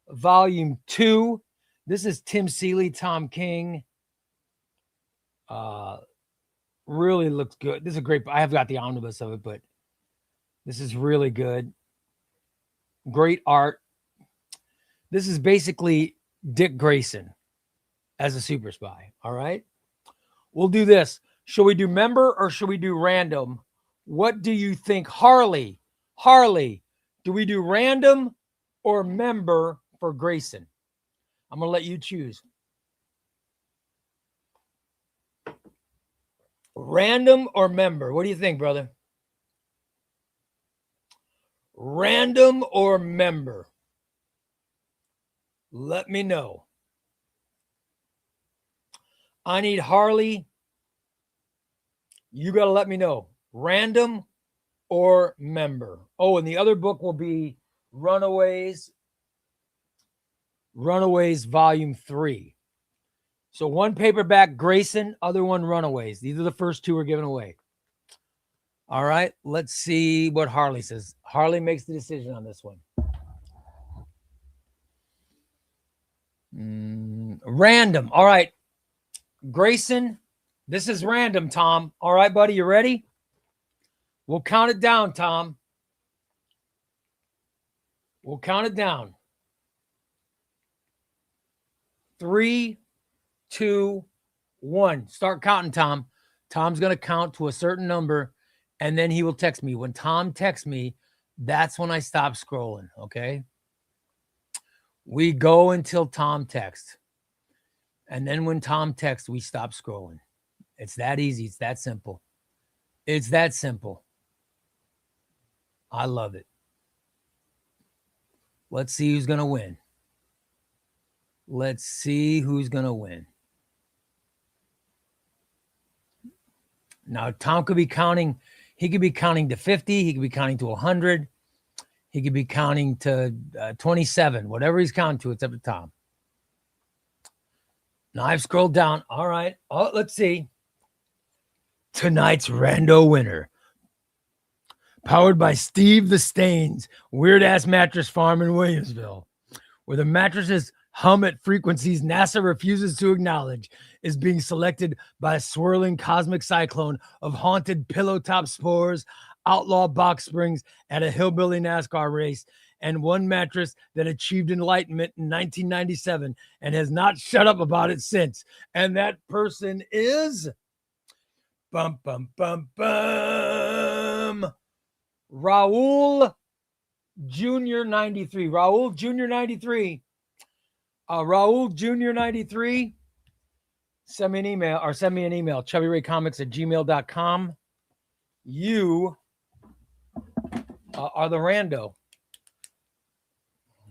Volume 2. This is Tim Seeley, Tom King. Really looks good. This is a great. I have got the omnibus of it, but this is really good. Great art. This is basically Dick Grayson as a super spy. All right. We'll do this. Should we do member or should we do random? What do you think, Harley? Do we do random or member for Grayson? I'm going to let you choose. Random or member? What do you think, brother? Random or member? Let me know. I need Harley. You got to let me know. Random or member? Oh, and the other book will be Runaways Volume 3. So one paperback Grayson, other one Runaways. These are the first two we're giving away. All right, let's see what Harley says. Harley makes the decision on this one. Random. All right, Grayson, this is random, Tom. All right, buddy, you ready? We'll count it down, Tom. We'll count it down. 3, 2, 1. Start counting, Tom. Tom's going to count to a certain number, and then he will text me. When Tom texts me, that's when I stop scrolling, okay? We go until Tom texts. And then when Tom texts, we stop scrolling. It's that easy. It's that simple. It's that simple. I love it. Let's see who's going to win. Let's see who's going to win. Now, Tom could be counting. He could be counting to 50. He could be counting to 100. He could be counting to 27. Whatever he's counting to, it's up to Tom. Now, I've scrolled down. All right. Oh, let's see. Tonight's rando winner. Powered by Steve the Stains, Weird Ass Mattress Farm in Williamsville, where the mattresses hum at frequencies NASA refuses to acknowledge, is being selected by a swirling cosmic cyclone of haunted pillow top spores, outlaw box springs at a hillbilly NASCAR race, and one mattress that achieved enlightenment in 1997 and has not shut up about it since. And that person is bum bum bum bum Raul Jr. 93. Raul Jr. 93. Raul Jr. 93. Send me an email, ChubbyRayComics@gmail.com. You are the rando.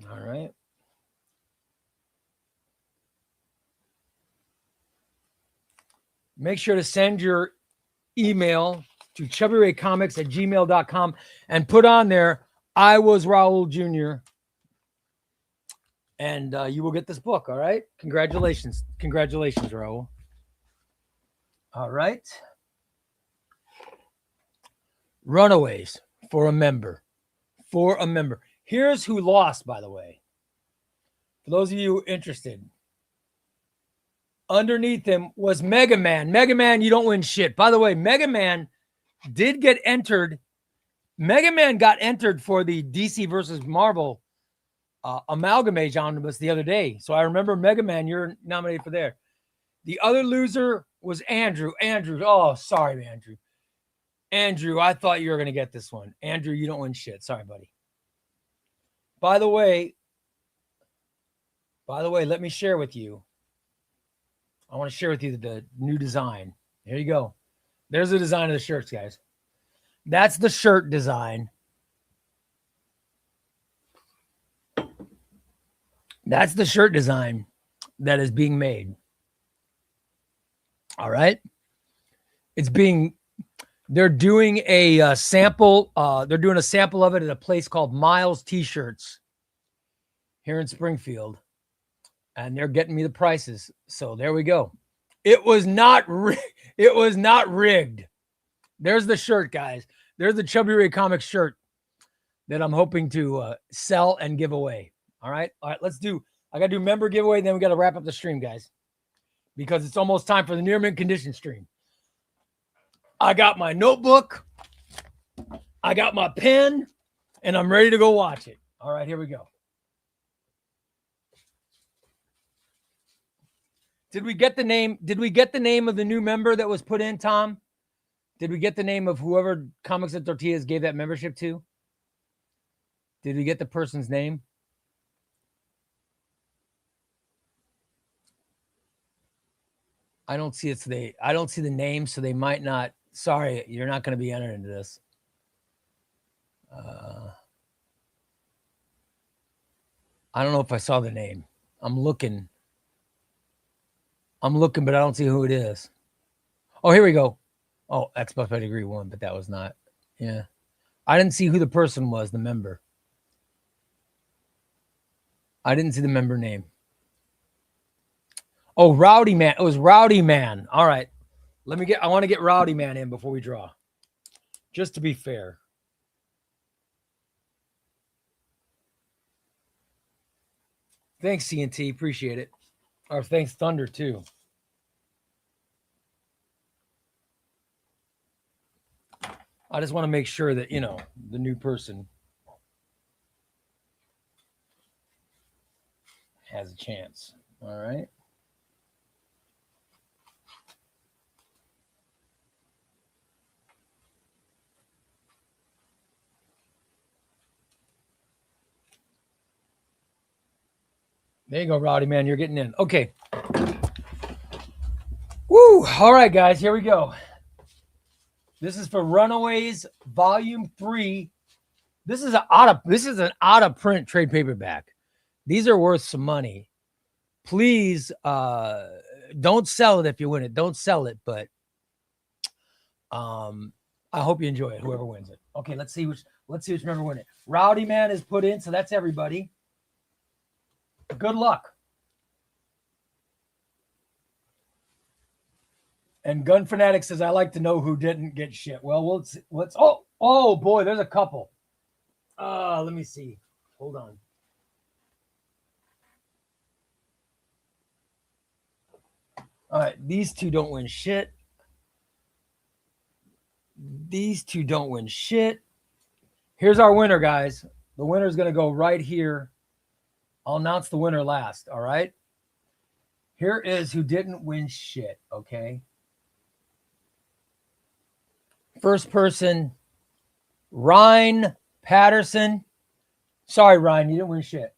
All right. Make sure to send your email to chubbyraycomics@gmail.com and put on there, I was Raul Jr. And you will get this book. All right. Congratulations. Congratulations, Raul. All right. Runaways for a member. For a member. Here's who lost, by the way. For those of you interested. Underneath him was Mega Man. Mega Man, you don't win shit. By the way, Mega Man did get entered. Mega Man got entered for the DC versus Marvel Amalgamate Omnibus the other day. So I remember Mega Man, you're nominated for there. The other loser was Andrew. Andrew, oh, sorry, Andrew. Andrew, I thought you were going to get this one. Andrew, you don't win shit. Sorry, buddy. By the way, let me share with you. I want to share with you the new design. Here you go. There's the design of the shirts, guys. That's the shirt design. That's the shirt design that is being made. All right. They're doing a sample. They're doing a sample of it at a place called Miles T-Shirts here in Springfield. And they're getting me the prices. So there we go. It was not rigged. There's the shirt, guys. There's the Chubby Ray Comics shirt that I'm hoping to sell and give away. All right. I got to do member giveaway. Then we got to wrap up the stream, guys, because it's almost time for the near mint condition stream. I got my notebook. I got my pen, and I'm ready to go watch it. All right, here we go. Did we get the name? Did we get the name of the new member that was put in, Tom? Did we get the name of whoever Comics and Tortillas gave that membership to? Did we get the person's name? I don't see it. I don't see the name, so they might not. Sorry, you're not going to be entered into this. I don't know if I saw the name. I'm looking, but I don't see who it is. Oh, here we go. Oh, Xbox Pedigree 1, but that was not. Yeah. I didn't see who the person was, the member. I didn't see the member name. Oh, Rowdy Man. It was Rowdy Man. All right. I want to get Rowdy Man in before we draw. Just to be fair. Thanks, CNT. Appreciate it. Or thanks, Thunder, too. I just want to make sure that, the new person has a chance. All right. There you go, Rowdy Man. You're getting in. Okay. Woo. All right, guys. Here we go. This is for Runaways Volume 3. This is an out of print trade paperback. These are worth some money. Please don't sell it if you win it. Don't sell it, but I hope you enjoy it, whoever wins it. Okay, let's see which member win it. Rowdy Man is put in, so that's everybody. Good luck. And Gun Fanatic says, I like to know who didn't get shit. Well, let's oh boy, there's a couple. Let me see. Hold on. All right, these two don't win shit. These two don't win shit. Here's our winner, guys. The winner is going to go right here. I'll announce the winner last, all right? Here is who didn't win shit, okay? First person, Ryan Patterson. Sorry, Ryan, you didn't win shit.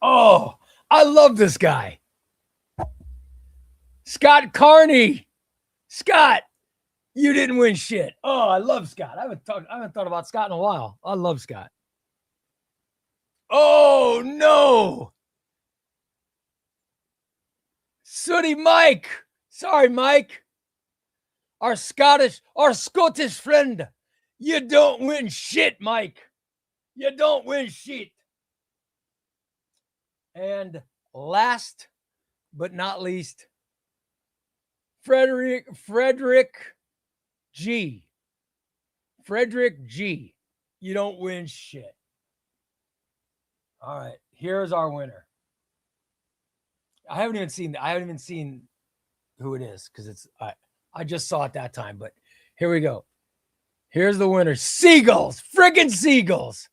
Oh, I love this guy. Scott Carney. Scott, you didn't win shit. Oh, I love Scott. I haven't thought about Scott in a while. I love Scott. Oh, no. Sooty Mike. Sorry, Mike. Our Scottish friend. You don't win shit, Mike. You don't win shit. And last but not least, Frederick G. Frederick G. You don't win shit. All right, here's our winner. I haven't even seen who it is because I just saw it that time, but here we go. Here's the winner. Seagulls. Friggin' Seagulls.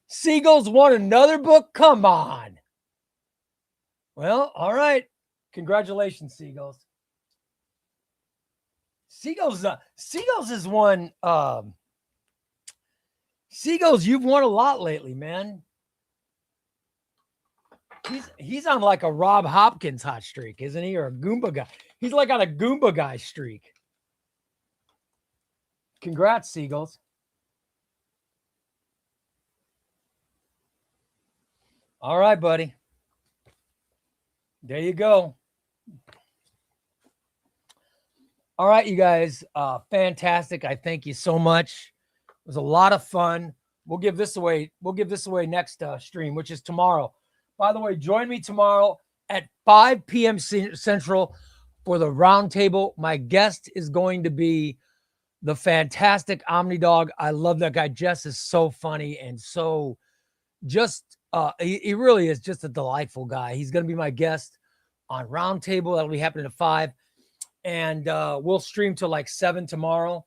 Seagulls won another book. Come on. Well, all right. Congratulations, Seagulls. Seagulls has won. Seagulls, you've won a lot lately, man. He's on like a Rob Hopkins hot streak, isn't he? Or a Goomba guy. He's like on a Goomba guy streak. Congrats, Seagulls. All right, buddy. There you go. All right, you guys. Fantastic. I thank you so much. It was a lot of fun. We'll give this away. We'll give this away next stream, which is tomorrow. By the way, join me tomorrow at 5 p.m. Central for the roundtable. My guest is going to be the fantastic Omni Dog. I love that guy. Jess is so funny and so just, he really is just a delightful guy. He's going to be my guest on roundtable. That'll be happening at 5. And we'll stream till like 7 tomorrow.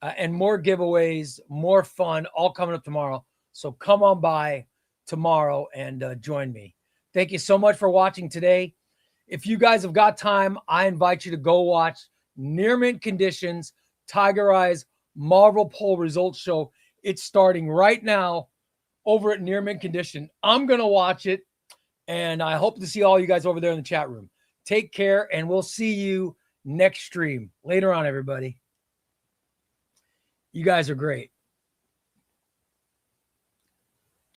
And more giveaways, more fun, all coming up tomorrow. So come on by tomorrow and join me. Thank you so much for watching today. If you guys have got time, I invite you to go watch Near Mint Conditions, Tiger Eyes Marvel Poll Results Show. It's starting right now over at Near Mint Condition. I'm going to watch it, and I hope to see all you guys over there in the chat room. Take care, and we'll see you next stream. Later on, everybody. You guys are great.